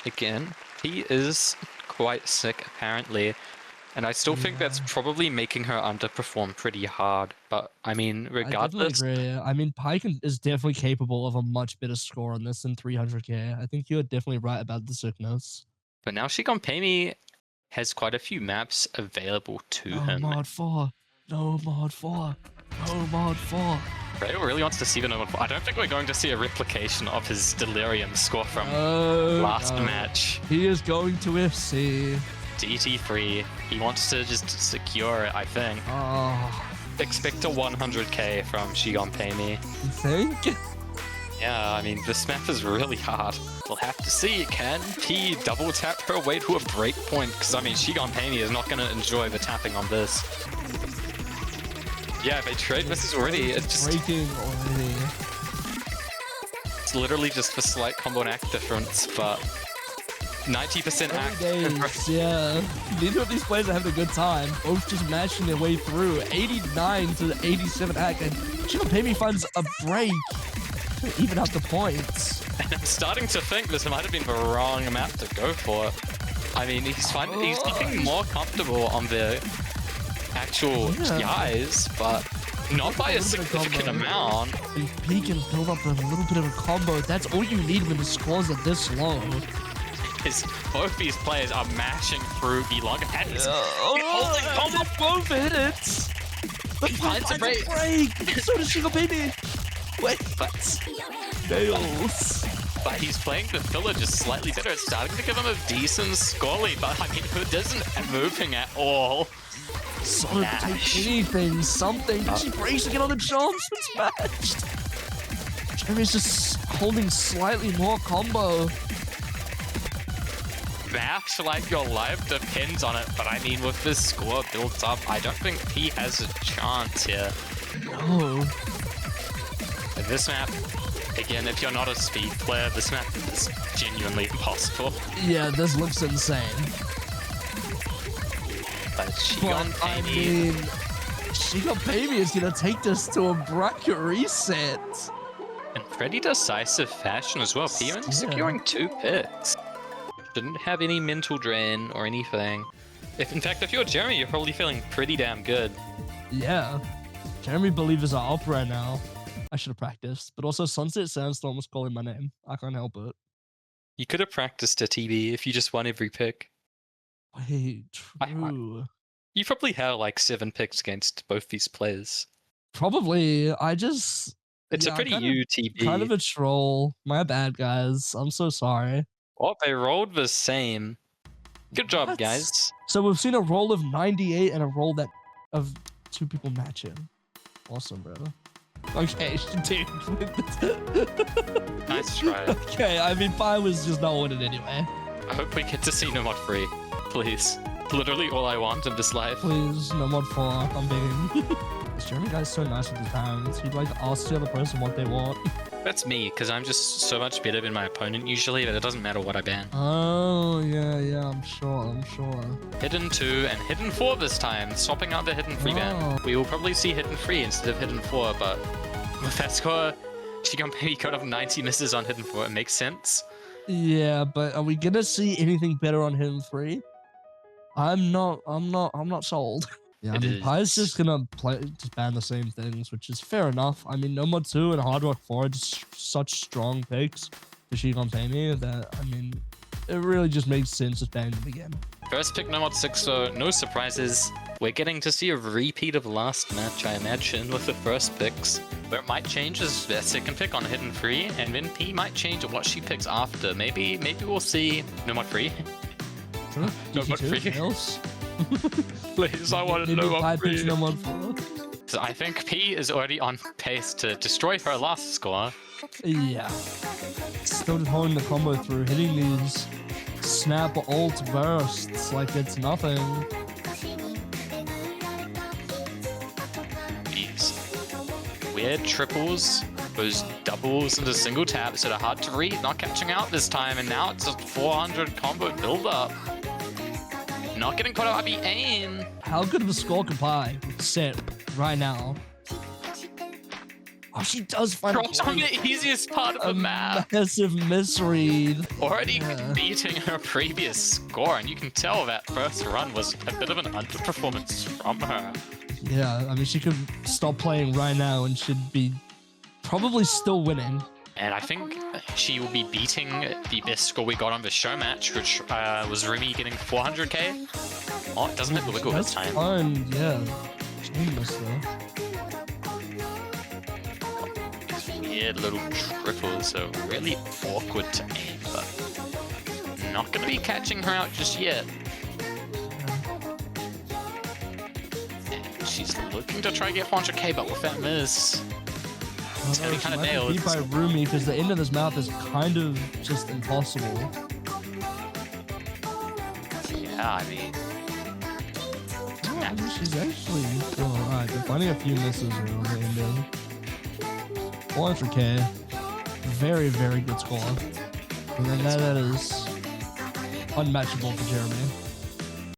Again, he is quite sick apparently, and I still think that's probably making her underperform pretty hard. But I mean, regardless,
I definitely agree. I mean, Pi is definitely capable of a much better score on this than 300k. I think you're definitely right about the sickness.
but now Shigon Pemi has quite a few maps available to him.
Mod 4. No Mod 4. No Mod 4.
Rayo really wants to see the number 4. I don't think we're going to see a replication of his Delirium score from
Oh,
last
no.
match.
He is going to FC.
DT3. He wants to just secure it, I think.
Oh,
Expect a 100k from Shigon Pemi.
you think?
Yeah, I mean, this map is really hard. We'll have to see. Can P double tap her way to a break point? Because, I mean, Shigon Pemi is not going to enjoy the tapping on this. Yeah, they trade misses already. It's just,
breaking already.
it's literally just the slight combo and act difference, but 90%
Early
act.
days, yeah. Neither of these players are having a good time. Both just mashing their way through. 89 to 87 act, and Shigon Pemi finds a break. Even out the points.
And I'm starting to think this might have been the wrong map to go for. I mean, he's looking more comfortable on the actual TIs, but not by a significant amount.
If P can build up a little bit of a combo, that's all you need when the scores are this low.
Because both these players are mashing through the long heads.
Holding combo, both hit it. But
He finds a break.
So does Shigon Pemi. Wait, nails.
But he's playing the filler just slightly better. It's starting to give him a decent score lead, but I mean, who isn't moving at all?
Solid to take anything, something. She breaks to get on the jumps. It's matched. Jeremy's just holding slightly more combo.
Mash like your life depends on it, but I mean, with this score built up, I don't think P has a chance here.
No.
This map, again, if you're not a speed player, this map is genuinely impossible.
Yeah, this looks insane.
But Shigon
I
Pemi,
mean, Shigon Pemi is gonna take this to a bracket reset.
in pretty decisive fashion as well. P only securing 2 picks. Shouldn't have any mental drain or anything. In fact, if you're Jeremy, you're probably feeling pretty damn good.
Yeah. Jeremy believers are up right now. I should have practiced. But also, Sunset Sandstorm was calling my name. I can't help it.
You could have practiced a TB if you just won every pick.
Wait, true.
You probably have like 7 picks against both these players.
Probably. I just...
It's
yeah,
a pretty
kind
UTB.
Kind of a troll. My bad, guys. I'm so sorry.
Oh, they rolled the same. Good job,
What?
guys.
So we've seen a roll of 98 and a roll that of 2 people matching. Awesome, bro. Okay, dude.
Nice try.
Okay, I mean, Pi was just not winning anyway.
I hope we get to see Nomad free. Please. Literally all I want in this life.
Please, no mod 4. I'm begging. This Jeremy guy's so nice with his hands. He'd like ask the other person what they want.
That's me, because I'm just so much better than my opponent usually that it doesn't matter what I ban.
Oh, yeah, I'm sure.
Hidden 2 and Hidden 4 this time, swapping out the Hidden 3 ban.
Wow.
We will probably see Hidden 3 instead of Hidden 4, but with that score, Shigon Pemi got off 90 misses on Hidden 4. It makes sense.
Yeah, but are we gonna see anything better on him 3? I'm not sold. Yeah, I mean, Pi's just gonna just ban the same things, which is fair enough. I mean, No Mod 2 and Hard Rock 4 are just such strong picks for Shigon Pemi that, I mean, it really just makes sense to ban them again.
First pick Nomad 6, so no surprises. We're getting to see a repeat of last match, I imagine, with the first picks. Where it might change is their second pick on Hidden 3, and then P might change what she picks after. Maybe we'll see Nomad 3.
Sure.
No Mod 3.
Else?
Please, I want to
Maybe
know
Pi
Nomad 3.
picks No Mod 4.
And I think P is already on pace to destroy her last score.
Yeah. Still just holding the combo through, hitting these snap ult bursts like it's nothing.
These weird triples, those doubles into single taps that are hard to read, not catching out this time, and now it's a 400 combo build up. Not getting caught out by aim.
How good of a score can Pi set right now? Oh, she does find
Drops on the easiest part of
a
the map.
massive misread.
Already
Yeah.
beating her previous score, and you can tell that first run was a bit of an underperformance from her.
Yeah, I mean, she could stop playing right now and should be probably still winning.
And I think she will be beating the best score we got on the show match, which was Rumi getting 400k. Oh, it doesn't hit the wiggle this
That's
time.
fine, yeah. Shameless though.
Weird little triples, so really awkward to aim, but not going to be catching her out just yet. And she's looking to try and get 400k, but with that miss, it's going to be kind of nailed.
Beat by Rumi because the end of his mouth is kind of just impossible.
Yeah, I mean,
She's actually doing alright. They're finding a few misses around the ending. 400k. Very, very good score. And then that is unmatchable for Jeremy.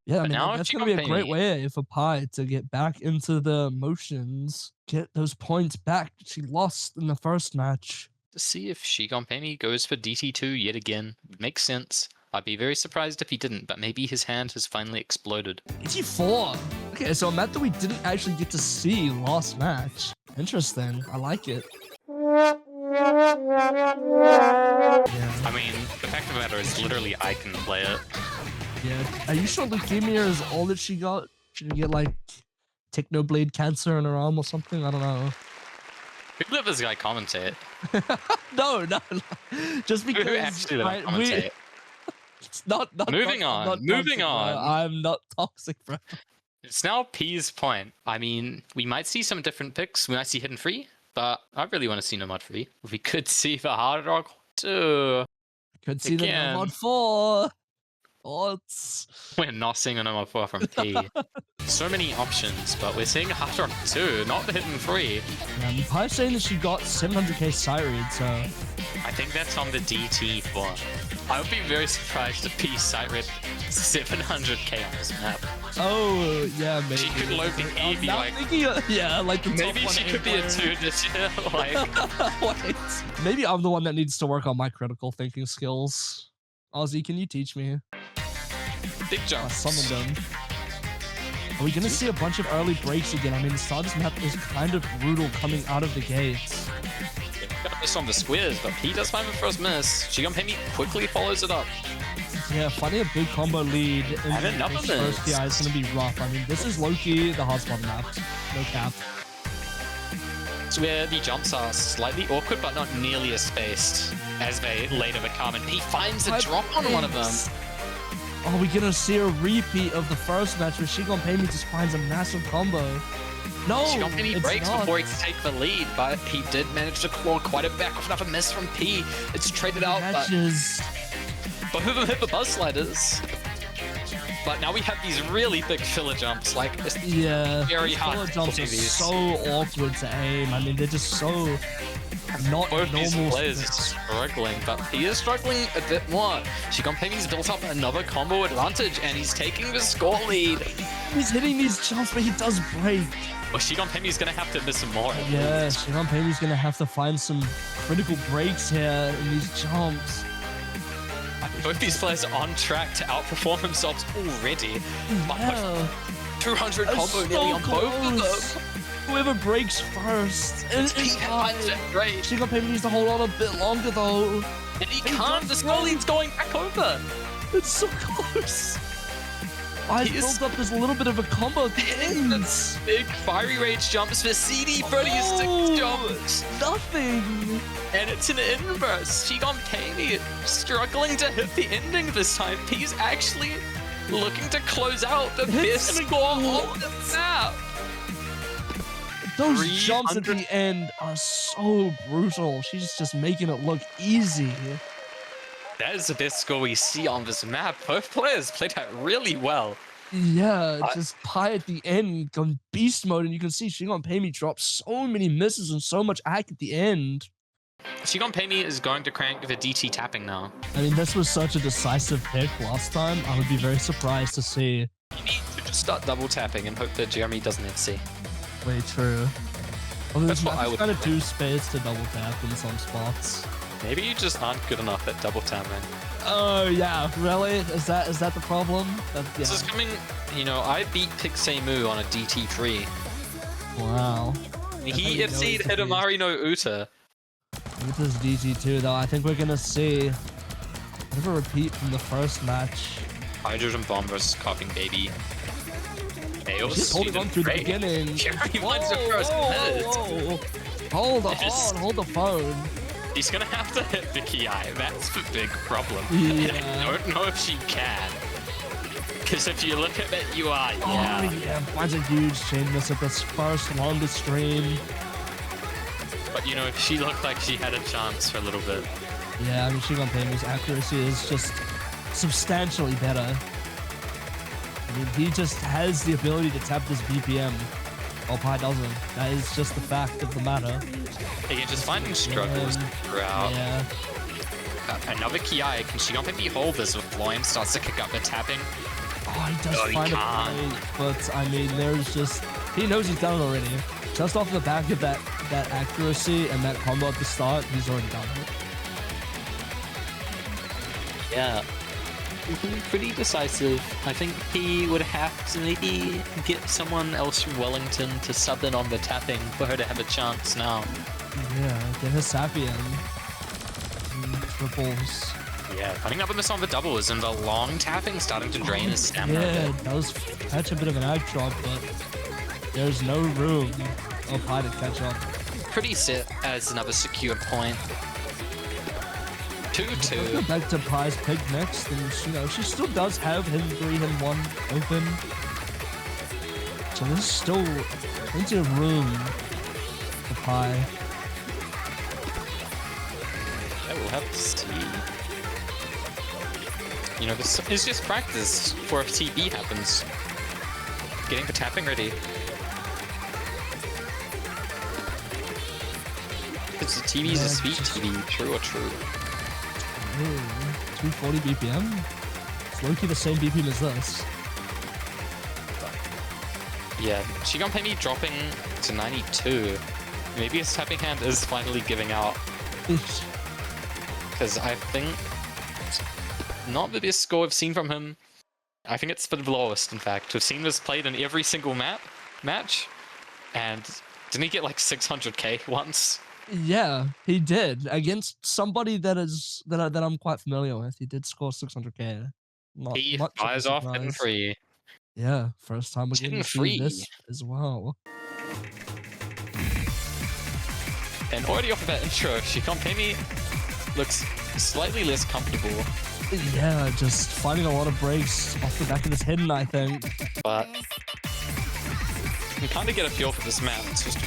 Yeah, I mean,
now
that's
she
going to be a
got
great
paid.
way for Pi to get back into the motions, get those points back she lost in the first match.
to see if Shigon Penny goes for DT2 yet again. Makes sense. I'd be very surprised if he didn't, but maybe his hand has finally exploded.
DT4! Okay, so a map that we didn't actually get to see last match. Interesting. I like it. Yeah.
I mean, the fact of the matter is literally I can play it.
Yeah. Are you sure leukemia is all that she got? She didn't get like technoblade cancer in her arm or something? I don't know.
Who let this guy commentate?
No. Just because
Who actually let him
we-
commentate?
it's not
Moving
not-
on,
not
moving
toxic, bro.
on.
I'm not toxic, bro.
It's now P's point. I mean, we might see some different picks. We might see Hidden Free, but I really want to see Nomad Free. We could see the Hard Rock too.
Could see the
Again.
mod 4. Thoughts?
We're not seeing a Nomad 4 from P. So many options, but we're seeing Hard Rock 2, not the Hidden Free.
Pi's saying that she got 700k sight read, so
I think that's on the DT 4. I would be very surprised if P sight read 700k on this map.
oh yeah, maybe.
She could load the E,
I'm
be
not
like,
thinking yeah, like the
maybe
top
she
1
could be a
player.
2 this year. Like,
Wait, maybe I'm the one that needs to work on my critical thinking skills. Ozzy, can you teach me?
big
I
jumps.
summoned them. Are we gonna see a bunch of early breaks again? I mean, the start of this map is kind of brutal coming out of the gates.
Got miss on the squares, but P does find the first miss. Shigon Penny quickly follows it up.
Yeah, finding a big combo lead in
And another
this first
miss.
PI is gonna be rough. I mean, this is low-key the hotspot map. No cap.
It's where the jumps are slightly awkward, but not nearly as spaced as they later become. And P finds a drop on one of them.
Are we gonna see a repeat of the first match where Shigon Penny just finds a massive combo? No,
Shigon Penny
it's
breaks
not.
before he can take the lead, but he did manage to claw quite a bit back with another miss from P. It's traded out, but
Matches.
both of them hit the buzz sliders. But now we have these really big filler jumps, like it's
Yeah,
very
these
hard
follow
to
jumps
play
are
these.
so awkward to aim. I mean, they're just so not
Both these
normal.
players are struggling, but he is struggling a bit more. Shigon Penny's built up another combo advantage, and he's taking the score lead.
He's hitting these jumps, but he does break.
Well, Shigon Penny's gonna have to miss some more.
Yeah, Shigon Penny's gonna have to find some critical breaks here in these jumps.
Both these players are on track to outperform themselves already. But
Yeah,
200
that's
combo
so
nearly on both of
close.
them.
Whoever breaks first. It's
He finds it great,
Shigon Penny needs to hold on a bit longer though.
and he
He
can't.
jumps
The score lead's going back over.
It's so close. I
He is-
built up this little bit of a combo at the end.
Big fiery rage jumps for CD36 jumps.
Nothing.
And it's an inverse. Shigon Penny struggling to hit the ending this time. He's actually looking to close out the
Hits
best
and
score
what?
on the map.
Those jumps at
300
the end are so brutal. She's just making it look easy.
That is the best score we see on this map. Both players played that really well.
Yeah, just Pi at the end gone beast mode, and you can see Shingon Payme drop so many misses and so much hack at the end.
Shingon Payme is going to crank the DT tapping now.
I mean, this was such a decisive pick last time. I would be very surprised to see.
You need to just start double tapping and hope that Jeremy doesn't FC.
Way true. Although
That's
there's
what I would
kind of
do.
too space to double tap in some spots.
Maybe you just aren't good enough at double tapping.
Oh yeah, really? Is that the problem?
This is coming, you know, I beat Pixemu on a DT3.
Wow.
He FC'd Hidamari no Uta.
With this DT2 though, I think we're gonna see a bit of a repeat from the first match.
Hydrogen Bomb versus Coughing Baby. Nails.
She's holding on to the beginning.
Jeremy wins the first hit.
Hold on,
Just-
hold the phone.
He's gonna have to hit the Ki. That's the big problem.
Yeah.
And I don't know if she can. Because if you look at that UI, yeah.
Oh yeah, finds a huge chain miss at this first longest stream.
But you know, she looked like she had a chance for a little bit.
Yeah, I mean, Shingon Payme's accuracy is just substantially better. I mean, he just has the ability to tap this BPM, while Pi doesn't. That is just the fact of the matter.
Again, just finding struggles throughout.
Yeah.
Another Ki. Can Shingon Payme hold this if Loin starts to kick up the tapping?
Oh, he does
No, he
find a
can't.
play, but I mean, there's just he knows he's done it already. Just off the back of that accuracy and that combo at the start, he's already done it.
Yeah. Pretty decisive. I think he would have to maybe get someone else from Wellington to sub in on the tapping for her to have a chance now.
Yeah, get his Sapien. Triples.
Yeah, putting up a miss on the doubles and the long tapping starting to drain his stamina.
Yeah, it does catch a bit of an ag drop, but there's no room of Pi to catch up.
Pretty set as another secure point.
Let's
2-2.
go back to Pi's pick next, and you know, she still does have hidden 3, hidden 1 open. So there's still plenty of room for Pi.
Yeah, we'll have to see. You know, this is just practice for if TB happens. Getting the tapping ready. Because the TB is a speed TB, true or true?
Ooh, 240 BPM? It's low-key the same BPM as this.
Yeah, Shingon Payme dropping to 92. Maybe his tapping hand is finally giving out. Because I think not the best score I've seen from him. I think it's the lowest, in fact. We've seen this played in every single match. And didn't he get like 600k once?
Yeah, he did against somebody that I'm quite familiar with. He did score 600k. Not
He
much of a
fires off hidden
surprise.
free.
Yeah, first time we're
Hidden
getting to see
free.
this as well.
And already off of that intro, Shingon Payme looks slightly less comfortable.
Yeah, just finding a lot of breaks off the back of this hidden, I think.
But you can kind of get a feel for this map. It's just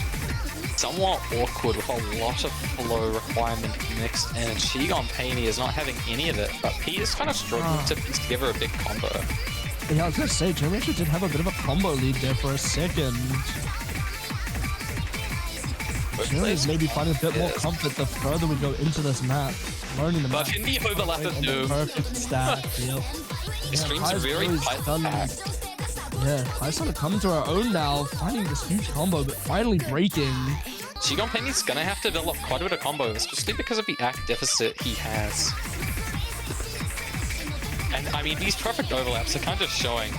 somewhat awkward with a lot of flow requirement mixed in. Shingon Payme is not having any of it, but he is kind of struggling to piece together a big combo.
Yeah, I was gonna say, Jeremy actually did have a bit of a combo lead there for a second. Jeremy's maybe finding a bit more comfort the further we go into this map. Learning the map.
But in the overlap of
on the
Doom,
perfect stack, yep.
the streams are
Pi's
very
really
tight
done-
packed.
Yeah, Pi's starting to come to our own now, finding this huge combo, but finally breaking.
Shingon Payme's gonna have to develop quite a bit of combo, especially because of the act deficit he has. And I mean, these perfect overlaps are kind of showing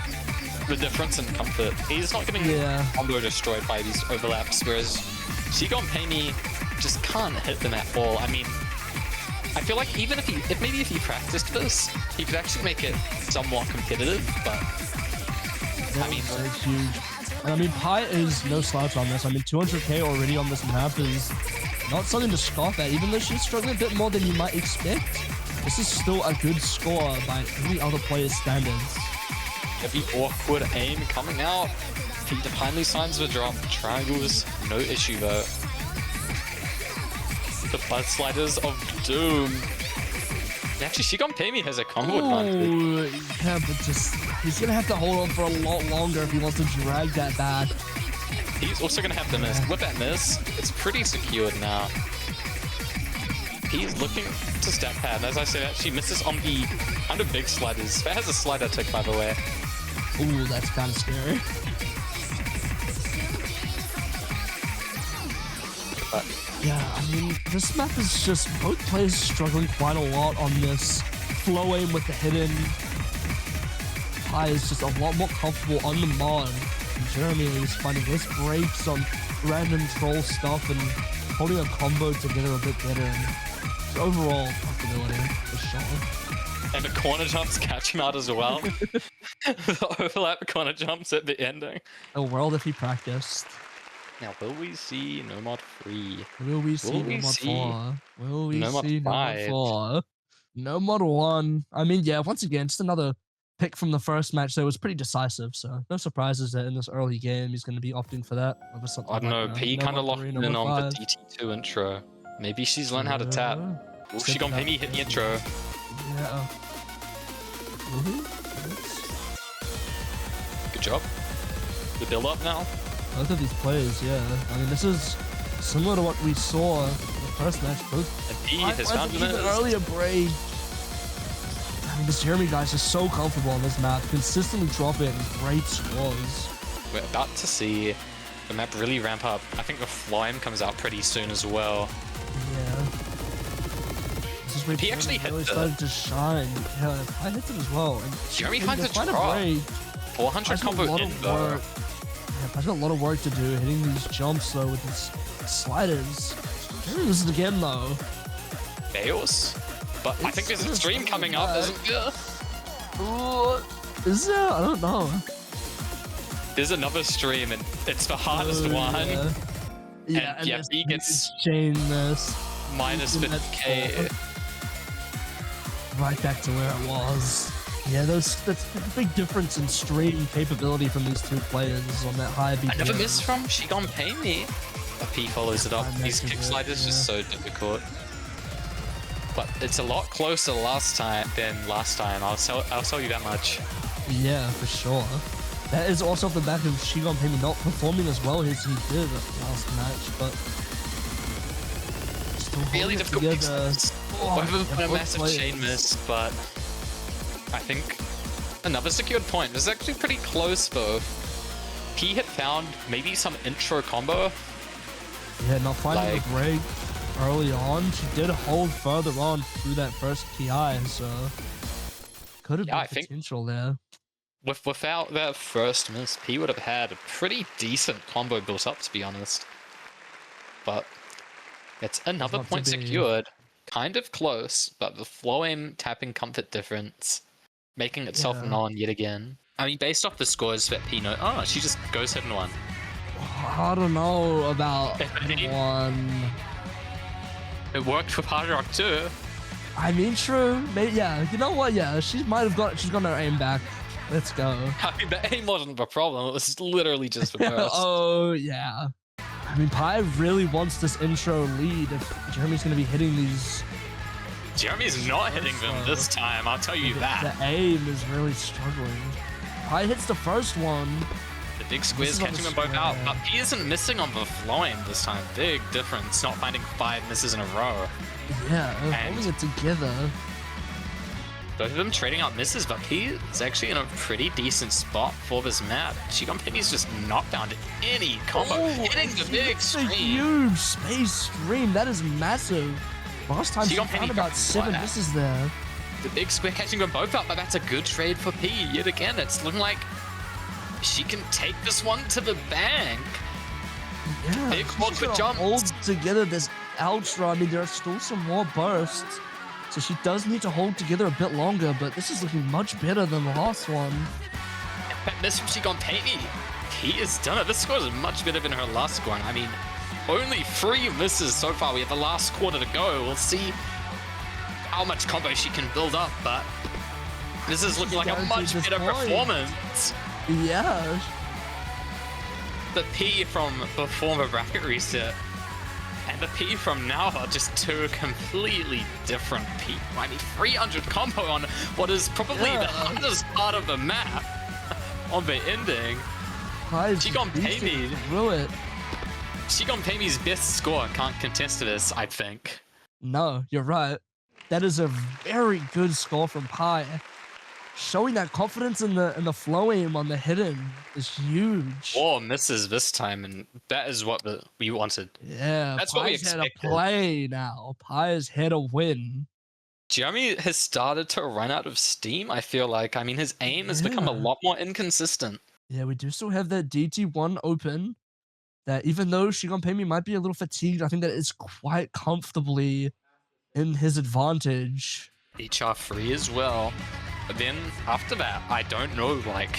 the difference in comfort. He's not getting combo destroyed by these overlaps, whereas Shingon Payme just can't hit them at all. I mean, I feel like even if he practiced this, he could actually make it somewhat competitive, but I mean,
Very huge. And I mean, Pi is no slouch on this. I mean, 200k already on this map is not something to scoff at, even though she's struggling a bit more than you might expect. This is still a good score by any other player's standards.
the awkward aim coming out. The finally signs were dropped. Triangles, no issue though. The plus sliders of doom. Actually, Shigon Payme has a combo advantage.
Oh, yeah, but just he's gonna have to hold on for a lot longer if he wants to drag that back.
He's also gonna have to miss. With that miss, it's pretty secured now. He's looking to step pad, and as I said, actually misses on the kind of big sliders. That has a slider tick, by the way.
Ooh, that's kind of scary.
But
Yeah, I mean, this map is just both players struggling quite a lot on this flow aim with the hidden. Pi is just a lot more comfortable on the mod. And Jeremy is finding his breaks on random troll stuff and holding a combo together a bit better. And just overall comfortability for sure.
and the corner jumps catch him out as well. The overlap corner jumps at the ending.
A world if he practiced.
Now, will we see No Mod 3?
Will we see
Will
No
we
Mod
see
4? Will we
No Mod
see No Mod
5?
4? No Mod 1. I mean, yeah, once again, just another pick from the first match that was pretty decisive, so no surprises that in this early game he's going to be opting for that over something
I don't know,
like,
P
No
kind of
Mod
locked
3,
in
No
on
Mod
the
5.
DT2 intro. Maybe she's learned how to tap. Will she gonna pay me hit the intro?
Yeah. Will he?
Good job. The build up now.
Both of these players, yeah. I mean, this is similar to what we saw in the first match. Both
And P has found
an even
the
earlier break. I mean, this Jeremy guy's just so comfortable on this map, consistently dropping great scores.
We're about to see the map really ramp up. I think the Flame comes out pretty soon as well.
Yeah. This is where
He actually
Jeremy
hit
really
the-
started to shine. Yeah, I hit it as well. And
Jeremy
they
finds a
find
drop.
break.
400
Pi's got a
combo
lot
in
of
though.
work. Yeah, Pi's got a lot of work to do hitting these jumps though with his sliders. Jeremy loses again though.
Fails. But I think there's a stream coming up, isn't there?
Ooh, is there? I don't know.
There's another stream and it's the hardest one.
Yeah,
And yeah,
this-
he gets
chain this
minus 50k.
right back to where it was. Yeah, that's a big difference in stream capability from these two players on that high BPM.
Another miss from Shigon Pay Me. But P follows it up.
I
These
imagine
kick
it,
sliders just
yeah.
so difficult. But it's a lot closer than last time. I'll tell you that much.
Yeah, for sure. That is also off the back of Shigon Payme not performing as well as he did last match, but still
Really
holding it
difficult
together.
kick sliders.
Oh,
Both of them
yeah,
put a
both
massive
players.
chain miss, but I think another secured point. This is actually pretty close though. P had found maybe some intro combo.
Yeah, not finding
Like-
the break early on. She did hold further on through that first TI, so could have
Yeah, I
been
think-
potential there.
Without that first miss, P would have had a pretty decent combo built up, to be honest. But it's another
Not to
point
be.
secured. Kind of close, but the flow aim tapping comfort difference making itself
Yeah.
known yet again. I mean, based off the scores that P oh, she just goes hit and one.
I don't know about
Indeed.
one.
It worked for Hard Rock too.
I mean, true. Maybe, yeah. You know what? Yeah, she's got her aim back. Let's go.
I mean, the aim wasn't the problem. It was literally just the burst.
Oh yeah. I mean, Pi really wants this intro lead. If Jeremy's gonna be hitting these,
Jeremy's not hitting them this time, I'll tell you that.
the aim is really struggling. Pi hits the first one.
The big square's
is on
catching
the
them both out,
square.
but he isn't missing on the flowing this time. Big difference, not finding 5 misses in a row.
Yeah,
And-
holding it together.
Both of them trading out misses, but he is actually in a pretty decent spot for this map. Shigon Penny's just knocked down to any combo, hitting the big
It's a
stream.
huge space stream. That is massive. Last time she
Shigon Penny
found about
got
7
flat.
misses there.
The big square catching them both out, but that's a good trade for P. Yet again, it's looking like she can take this one to the bank.
Yeah,
Big
she's
quad for
gonna
jumps.
hold together this outro. I mean, there are still some more bursts, so she does need to hold together a bit longer. But this is looking much better than the last one.
That miss from Shigon Penny. He has done it. This score is much better than her last score. I mean, only 3 misses so far. We have the last quarter to go. We'll see how much combo she can build up, but this is looking like a
Guaranteed
much
this
better
point.
performance.
Yeah,
the P from before the bracket reset and the P from now are just two completely different P. I mean, 300 combo on what is probably the hardest part of the map on the ending. She gon' pay me.
Through it.
She gon' pay me's best score. Can't contest this, I think.
No, you're right. That is a very good score from Pi. Showing that confidence in the flow aim on the hidden is huge.
Or misses this time, and that is what we wanted.
Yeah,
That's what we
Pi's had a
expected.
play now. Pi has had a win.
Jeremy has started to run out of steam, I feel like. I mean, his aim has become a lot more inconsistent.
Yeah, we do still have that DT1 open. That even though Shigon Pemi might be a little fatigued, I think that is quite comfortably in his advantage.
HR free as well. But then after that, I don't know, like,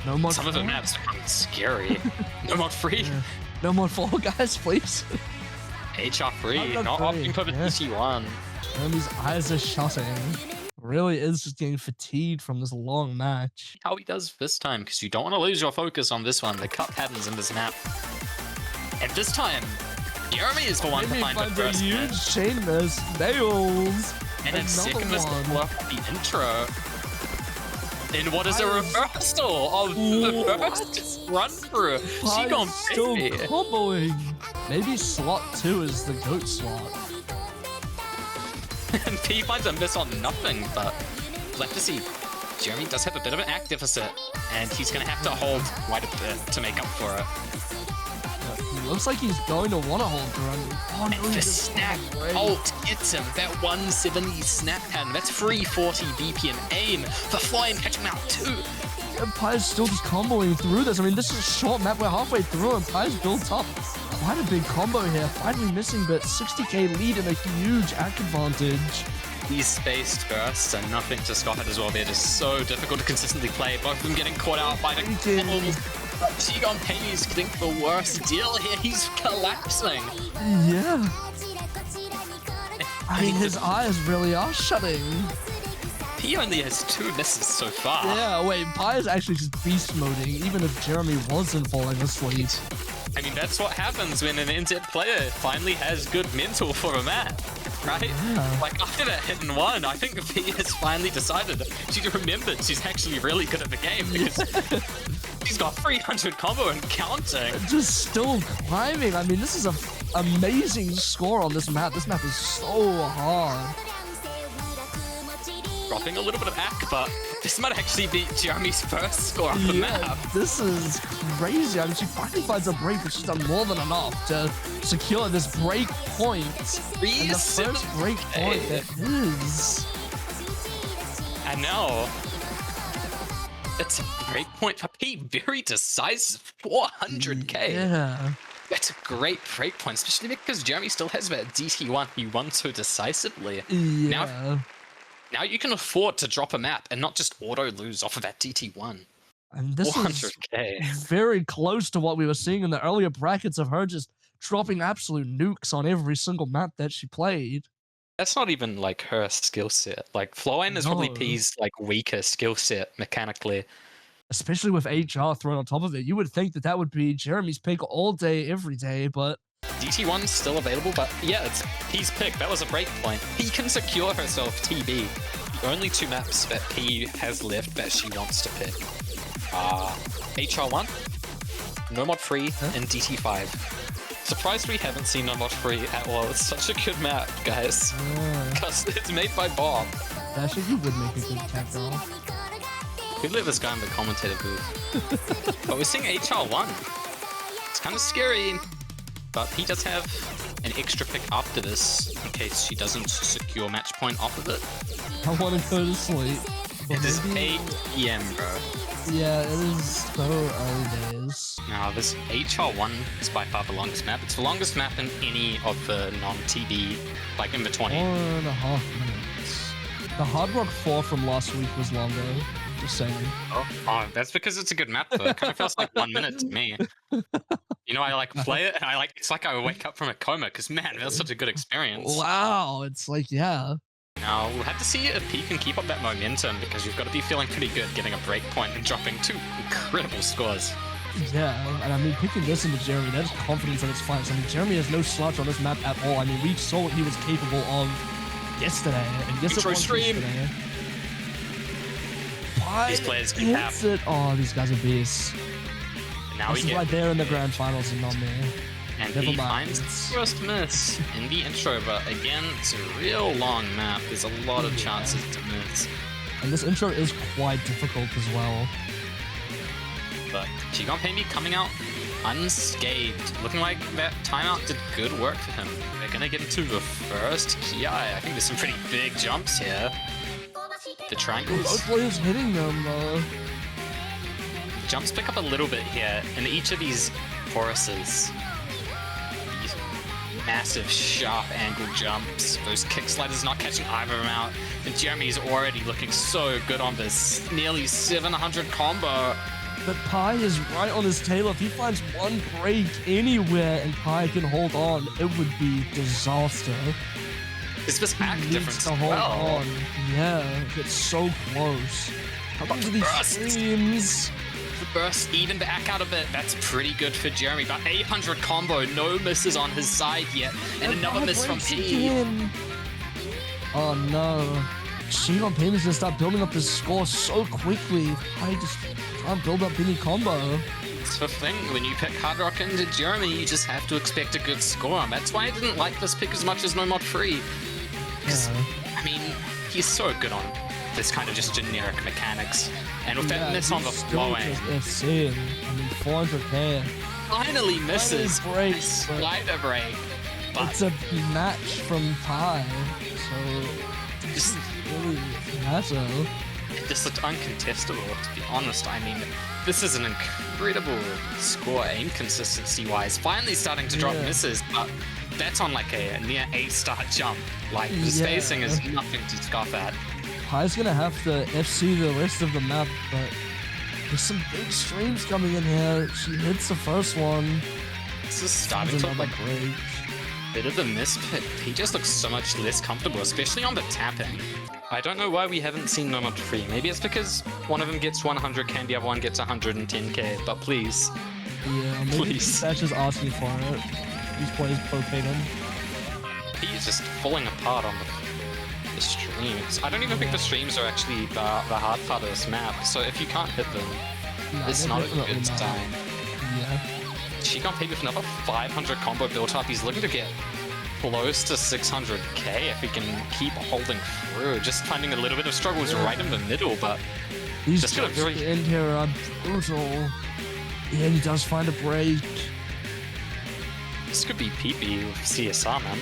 No mod
some of the
4?
maps become scary. No mod free.
Yeah. No mod 4, guys, please.
HR free,
Not
not
free,
opting for the
yeah.
DC1.
Jeremy's eyes are shutting. Really is just getting fatigued from this long match.
How he does this time, because you don't want to lose your focus on this one. The cut patterns in this map. And this time, Jeremy is the one to
Jeremy
find the
finds a
first
huge
hit.
chain miss. Nails.
And then
Another
second miss
one.
before the intro. In what is a reversal of the first run through. She
Pi's
gone
still
baby.
comboing. Maybe slot 2 is the GOAT slot.
And P finds a miss on nothing, but we'll have to see. Jeremy does have a bit of an act deficit, and he's going to have to hold quite a bit to make up for it.
He looks like he's going to want to hold the run. Oh, no,
And
he
the
just
snap
great.
ult gets him. That 170 snap pattern, that's 340 BP and aim. The flying catching him out too.
And Pi's still just comboing through this. I mean, this is a short map. We're halfway through, and Pi's built up quite a big combo here. Finally missing, but 60k lead and a huge act advantage.
He's spaced first, and nothing to Scott as well. It is so difficult to consistently play. Both of them getting caught out by the kills. Shigon Pei's getting the worst deal here. He's collapsing.
Yeah. I mean, his eyes really are shutting.
He only has 2 misses so far.
Yeah, wait, Pi is actually just beast moding, even if Jeremy wasn't falling asleep.
I mean, that's what happens when an NZ player finally has good mental for a map, right?
Yeah.
Like, after that hit and one, I think P has finally decided she remembered she's actually really good at the game because she's got 300 combo and counting.
Just still climbing. I mean, this is an amazing score on this map. This map is so hard.
Dropping a little bit of act, but this might actually be Jeremy's first score on the map.
This is crazy. I mean, she finally finds a break, but she's done more than enough to secure this break point. And the first break point that is.
And now, it's a break point for P. Very decisive. 400k.
Yeah.
That's a great break point, especially because Jeremy still has that DT1 he won so decisively.
Yeah.
Now you can afford to drop a map and not just auto lose off of that DT1.
And this is
400k.
very close to what we were seeing in the earlier brackets of her just dropping absolute nukes on every single map that she played.
That's not even like her skill set. Like Flowen is probably
No.
P's like weaker skill set mechanically.
Especially with HR thrown on top of it. You would think that that would be Jeremy's pick all day, every day, but
DT1's still available, but yeah, it's P's pick. That was a break point. P can secure herself TB. The only 2 maps that P has left that she wants to pick are HR1, No Mod Free, and DT5. Surprised we haven't seen No Mod Free at all. It's such a good map, guys. Because it's made by Bob.
Dasher, you would make a good cat girl.
We'd let this guy in the commentator booth. But we're seeing HR1. It's kind of scary. But he does have an extra pick after this in case she doesn't secure match point off of it.
I want to go to sleep.
It is
Maybe-
8 PM, bro.
Yeah, it is so early days.
Now, this HR1 is by far the longest map. It's the longest map in any of the non-TB, like in the 20.
4.5 minutes. The Hard Rock 4 from last week was longer. Just saying.
Oh, that's because it's a good map, though. It kind of feels like 1 minute to me. You know, I like play it, and it's like I wake up from a coma, because man, that was such a good experience.
Wow, it's like, yeah.
Now, we'll have to see if P can keep up that momentum, because you've got to be feeling pretty good getting a break point and dropping 2 incredible scores.
Yeah, and I mean, picking this into Jeremy, that is confidence at its finest. I mean, Jeremy has no slouch on this map at all. I mean, we saw what he was capable of yesterday, and yes,
Intro
it was
stream.
yesterday. Why
These players can
hits it? Oh, these guys are beasts.
And now
This
we
is
get
why they're in the grand finals and not me.
and
Never
he
mind.
finds the first miss in the intro, but again, it's a real long map. There's a lot of chances to miss.
And this intro is quite difficult as well.
But Chigonpemi coming out unscathed. Looking like that timeout did good work for him. They're gonna get into the first Ki. I think there's some pretty big jumps here. The triangles.
Both players hitting them, though.
Jumps pick up a little bit here in each of these choruses. These massive, sharp angle jumps. Those kick sliders not catching either of them out. And Jeremy's already looking so good on this nearly 700 combo.
But Pi is right on his tail. If he finds one break anywhere and Pi can hold on, it would be disaster.
It's this back
He
difference
needs to
as
hold
well.
on. Yeah, it's so close. How come to these
Burst.
streams?
The burst even back out a bit. That's pretty good for Jeremy. But 800 combo, no misses on his side yet. And another miss from P.
Again. Oh no. Chigonpemi is gonna start building up his score so quickly. I just can't build up any combo.
It's the thing, when you pick Hard Rock into Jeremy, you just have to expect a good score. And that's why I didn't like this pick as much as No Mod Free. Because,
Yeah.
I mean, he's so good on this kind of just generic mechanics. And with that miss on the
he's still
flowing,
just FC. I mean, 400k.
finally misses
Finally
a
breaks, but
slider break. But
It's a match from Pi, so it
just,
doesn't really matter.
it just looked uncontestable, to be honest. I mean, this is an incredible score, inconsistency-wise. Finally starting to drop
Yeah.
misses, but that's on like a near 8-star jump. Like, the
Yeah.
spacing is nothing to scoff at.
Pi's gonna have to FC the rest of the map, but there's some big streams coming in here. She hits the first one.
This is
Finds
starting to
another
like
break.
bit of a mispit. He just looks so much less comfortable, especially on the tapping. I don't know why we haven't seen No Mod Free. Maybe it's because one of them gets 100k and the other one gets 110k, but please.
Yeah, maybe
Please.
Thatch is asking for it. These players poking him.
He is just falling apart on the streams. I don't even think the streams are actually the hard part of this map, so if you can't hit them,
No,
it's
they're
not a
definitely
good
not.
sign.
Yeah.
Chigonpemi with another 500 combo built up. He's looking to get close to 600k if he can keep holding through. Just finding a little bit of struggles right in the middle, but
These
Just got a
jumps at
very-
the end here are brutal. Yeah, he does find a break.
this could be PP with CSR, man.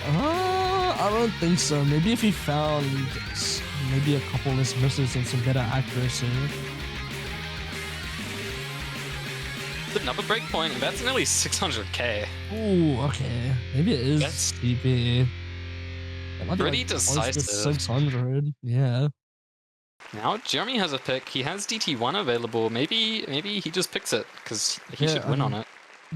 I don't think so. Maybe if he found maybe a couple less misses and some better accuracy.
Another breakpoint, and that's nearly 600k.
Ooh, okay. Maybe it is
That's
TP. It might be
pretty
close to
decisive.
600. Yeah.
Now Jeremy has a pick. He has DT1 available. Maybe he just picks it because he
Yeah,
should win on it.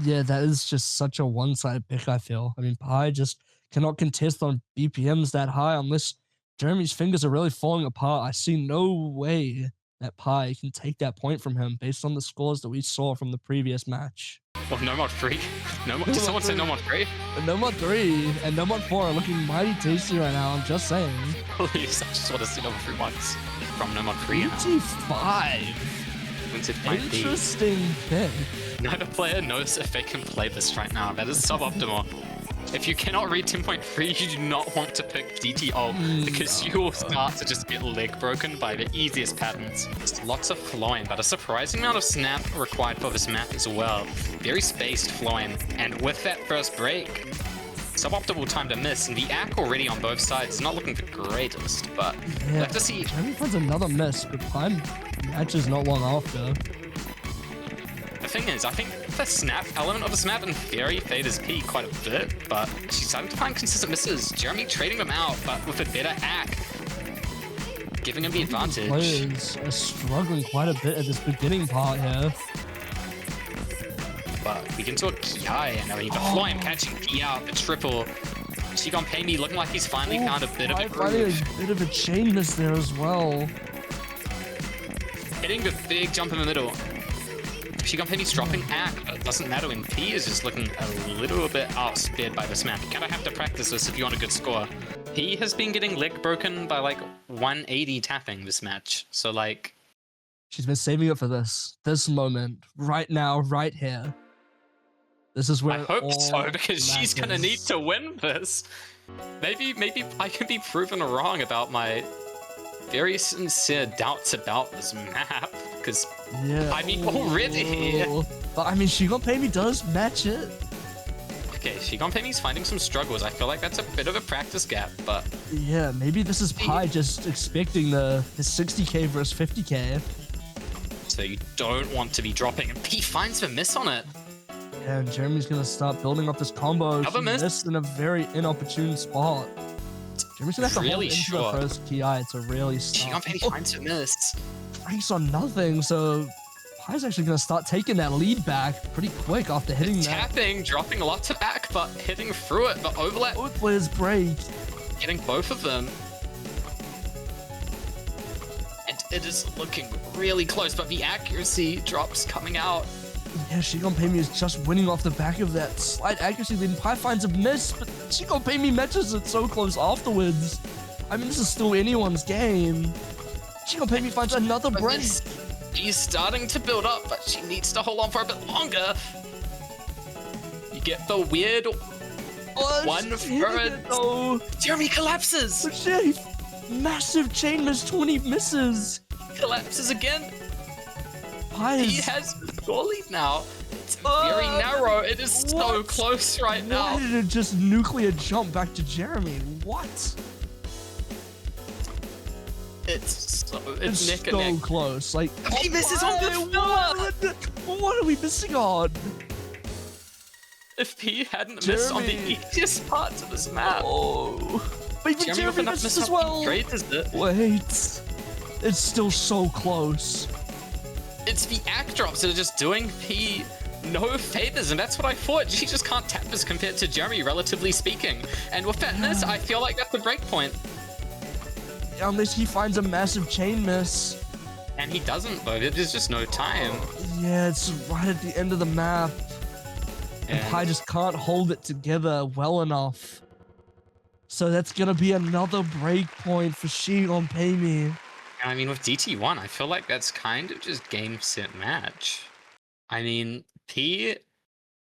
Yeah, that is just such a one-sided pick, I feel. I mean, Pi just cannot contest on BPMs that high unless Jeremy's fingers are really falling apart. I see no way that Pi can take that point from him based on the scores that we saw from the previous match.
Oh, No Mod Free? Did someone say No Mod Free?
But No Mod 3 and No Mod 4 are looking mighty tasty right now, I'm just saying.
Please, I just want to see No Mod Free once from No Mod Free now.
BT5.
When's it might be?
Interesting pick.
Neither player knows if they can play this right now. That is suboptimal. If you cannot read 10.3, you do not want to pick DTO because you will start to just get leg broken by the easiest patterns. Just lots of flowing, but a surprising amount of snap required for this map as well. Very spaced flowing, and with that first break, suboptimal time to miss, and the ACK already on both sides not looking the greatest, but we'll
Yeah,
have to see.
Jeremy finds another miss, but Pi matches not long after.
The thing is, I think the snap element of this map in theory favors P quite a bit, but she's starting to find consistent misses. Jeremy trading them out, but with a better ACK, giving him the advantage.
Players are struggling quite a bit at this beginning part here.
But we get into a Ki, and I mean, the flying catching P out, the triple. Chigonpemi looking like he's finally found a bit of
Pi
a
finding
groove.
a bit of a chain miss there as well.
Hitting the big jump in the middle. Shiganpemi's dropping act, but it doesn't matter when P is just looking a little bit outspeared by this map. You kind of have to practice this if you want a good score. P has been getting leg broken by like 180 tapping this match, so like...
She's been saving it for this moment, right now, right here. This is where
I hope
all
so, because she's gonna
matters.
need to win this. Maybe I can be proven wrong about my very sincere doubts about this map, because
Yeah.
I mean, already.
But I mean, Shiganpemi does match it.
Okay, Shiganpemi's finding some struggles. I feel like that's a bit of a practice gap, but
Yeah, maybe this is Pi just expecting his 60k versus 50k.
so you don't want to be dropping, and P finds the miss on it.
Yeah, and Jeremy's gonna start building up this combo.
Another
She
miss.
missed in a very inopportune spot. Jeremy's gonna have to
Really
hold into
sure.
the first Ki to really start.
Shiganpemi finds a miss.
Breaks on nothing, so Pi's actually gonna start taking that lead back pretty quick after hitting that.
Tapping, dropping lots of back, but hitting through it. The overlap,
Both players break.
getting both of them. And it is looking really close, but the accuracy drops coming out.
Yeah, Shiganpemi is just winning off the back of that slight accuracy lead. Pi finds a miss, but Shiganpemi matches it so close afterwards. I mean, this is still anyone's game. Shiganpemi finds another
But
break.
She's starting to build up, but she needs to hold on for a bit longer. You get the weird
Oh,
one
she's hitting
third.
it, though.
Jeremy collapses.
But she massive chain miss, 20 misses.
Collapses again.
Pi
He
is...
has the score lead now. It's very narrow. It is so
what?
close right now.
Why did it just nuclear jump back to Jeremy? What?
It's neck and
so
neck.
close. Like,
He misses on the
what? What are we missing on?
If he hadn't missed on the
Jeremy.
easiest parts of this map.
Oh, but even
Jeremy with
Jeremy
enough
missed
miss
as well.
Great is it?
Wait, it's still so close.
It's the act drops that are just doing P no favors, and that's what I thought. She just can't tap as compared to Jeremy, relatively speaking. And with that miss, I feel like that's the break point.
Unless he finds a massive chain miss.
And he doesn't, though. There's just no time.
Yeah, it's right at the end of the map. And Pi just can't hold it together well enough. So that's gonna be another break point for Shiganpemi.
I mean, with DT1, I feel like that's kind of just game, set, match. I mean, P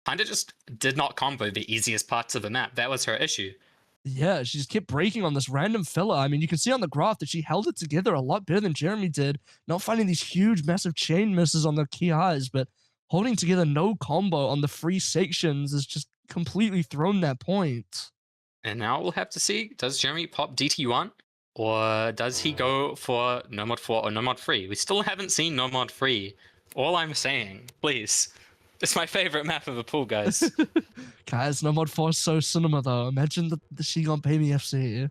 kind of just did not combo the easiest parts of the map. That was her issue.
Yeah, she just kept breaking on this random filler. I mean, you can see on the graph that she held it together a lot better than Jeremy did. Not finding these huge, massive chain misses on the key highs, but holding together no combo on the free sections has just completely thrown that point.
And now we'll have to see, does Jeremy pop DT1? Or does he go for no mod 4 or no mod 3? We still haven't seen no mod 3. All I'm saying, please. It's my favorite map of the pool, guys.
Guys, no mod 4 is so cinema though. Imagine the Shiganpemi FC.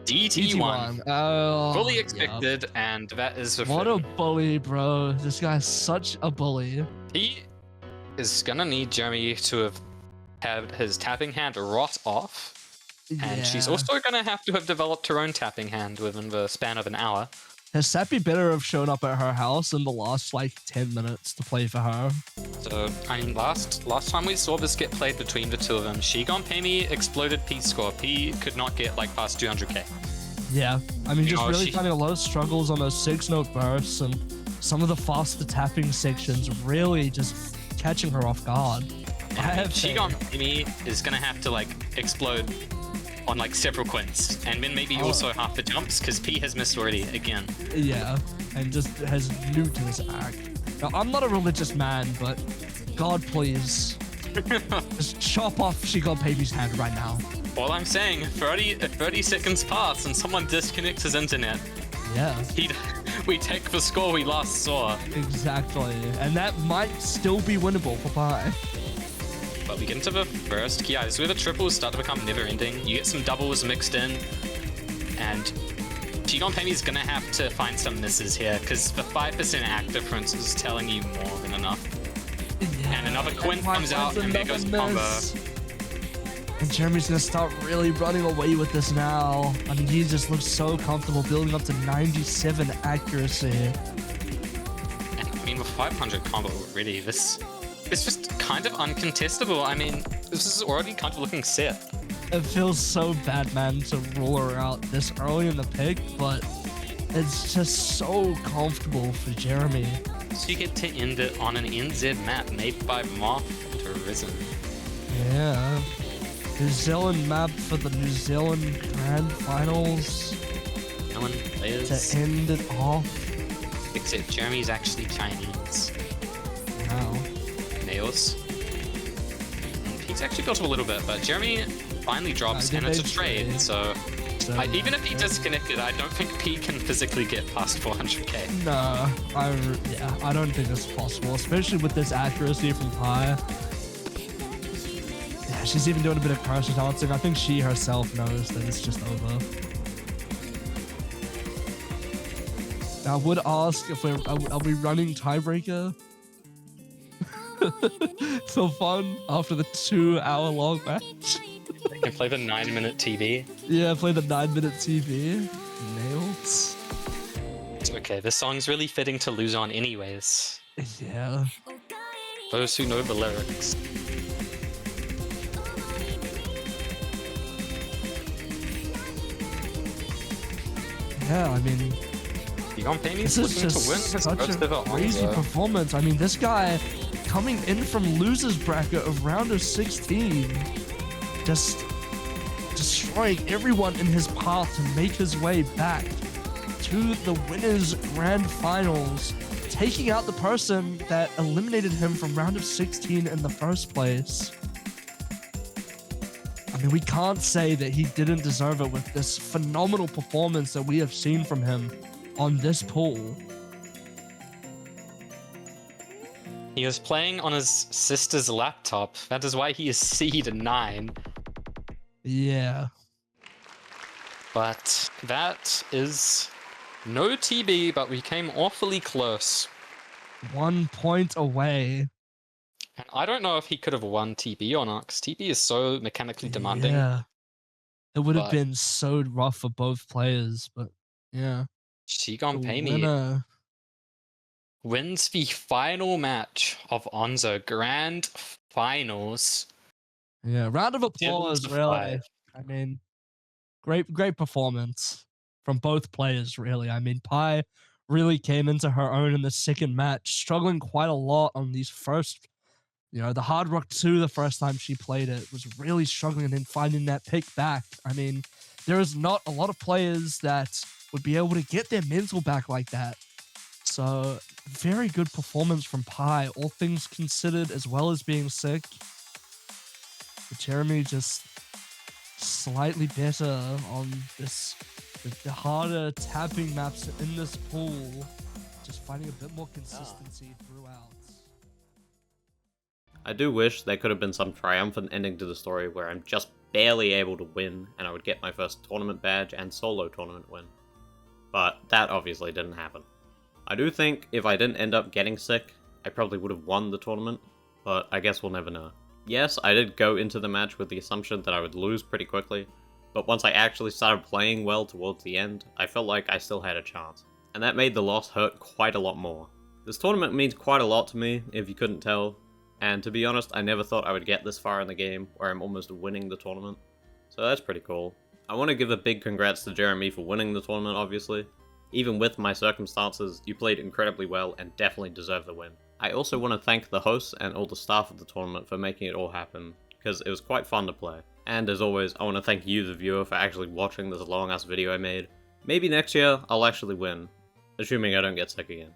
DT1.
Oh,
Fully
yeah.
expected, and that is the
What a bully, bro. This guy's such a bully.
He is gonna need Jeremy to have had his tapping hand rot off. And she's
Yeah.
also gonna have to have developed her own tapping hand within the span of an hour.
Has Sappy better have shown up at her house in the last like 10 minutes to play for her?
So, I mean, last time we saw this get played between the two of them, Shiganpemi exploded P's score. P could not get like past 200k.
Yeah, I mean,
You
just
know,
really
she-
finding a lot of struggles on those 6-note bursts and some of the faster tapping sections really just catching her off guard. I have faith.
Shiganpemi is gonna have to like explode on like several quints, and then maybe
Oh.
also half the jumps, because P has missed already again.
Yeah, and just has nuked his act. Now, I'm not a religious man, but God, please, just chop off Shiganpemi's hand right now.
All I'm saying, 30 seconds pass and someone disconnects his internet.
Yeah,
We take the score we last saw.
exactly. And that might still be winnable for Pi.
But we get into the first key. This is where the triples start to become never-ending. You get some doubles mixed in, and Shiganpemi's gonna have to find some misses here, because the 5% act difference is telling you more than enough.
Yeah,
And another quint
Pi
comes out,
finds
and there
another
goes combo.
miss. And Jeremy's gonna start really running away with this now. I mean, he just looks so comfortable building up to 97 accuracy.
I mean, with 500 combo already. This is just kind of uncontestable. I mean, this is already kind of looking set.
It feels so bad, man, to rule her out this early in the pick, but it's just so comfortable for Jeremy.
So you get to end it on an NZ map made by Moth and Arisen.
Yeah. New Zealand map for the New Zealand Grand Finals
Ellen players.
to end it off.
Except Jeremy's actually Chinese.
Wow.
Nails. And Pete's actually got to a little bit, but Jeremy finally drops and it's a trade, so even if he disconnected, I don't think Pete can physically get past 400k.
No, I don't think it's possible, especially with this accuracy from Pi. Yeah, she's even doing a bit of cursor dancing. I think she herself knows that it's just over. Now, I would ask if are we running tiebreaker for fun after the 2-hour-long match?
They can play the 9-minute TV.
Yeah, play the 9-minute TV. Nails.
It's okay, this song's really fitting to lose on anyways.
Yeah.
Those who know the lyrics.
Yeah, I mean,
Egon Payne's
this is
looking
just
to win his
such
first
a
ever
crazy
ONZO.
performance. I mean, this guy coming in from losers bracket of round of 16, just destroying everyone in his path to make his way back to the winners grand finals, taking out the person that eliminated him from round of 16 in the first place. I mean, we can't say that he didn't deserve it with this phenomenal performance that we have seen from him on this pool.
He was playing on his sister's laptop. That is why he is seed 9.
Yeah.
But that is no TB, but we came awfully close.
1 point away.
And I don't know if he could have won TB or not, because TB is so mechanically demanding.
Yeah. It would have
But-
been so rough for both players, but yeah.
Shigon
The
Pay Me
winner.
wins the final match of ONZO Grand Finals.
Yeah, round of
7
applause,
to
really.
5.
I mean, great performance from both players, really. I mean, Pi really came into her own in the second match, struggling quite a lot on these first, the Hard Rock 2, the first time she played it, was really struggling and then finding that pick back. I mean, there is not a lot of players that would be able to get their mental back like that. So, very good performance from Pi, all things considered, as well as being sick. But Jeremy just slightly better on the harder tapping maps in this pool, just finding a bit more consistency throughout.
I do wish there could have been some triumphant ending to the story where I'm just barely able to win and I would get my first tournament badge and solo tournament win. But that obviously didn't happen. I do think if I didn't end up getting sick, I probably would have won the tournament, but I guess we'll never know. Yes, I did go into the match with the assumption that I would lose pretty quickly, but once I actually started playing well towards the end, I felt like I still had a chance. And that made the loss hurt quite a lot more. This tournament means quite a lot to me, if you couldn't tell, and to be honest, I never thought I would get this far in the game where I'm almost winning the tournament. So that's pretty cool. I want to give a big congrats to Jeremy for winning the tournament, obviously. Even with my circumstances, you played incredibly well and definitely deserve the win. I also want to thank the hosts and all the staff of the tournament for making it all happen, because it was quite fun to play. And as always, I want to thank you, the viewer, for actually watching this long ass video I made. Maybe next year, I'll actually win, assuming I don't get sick again.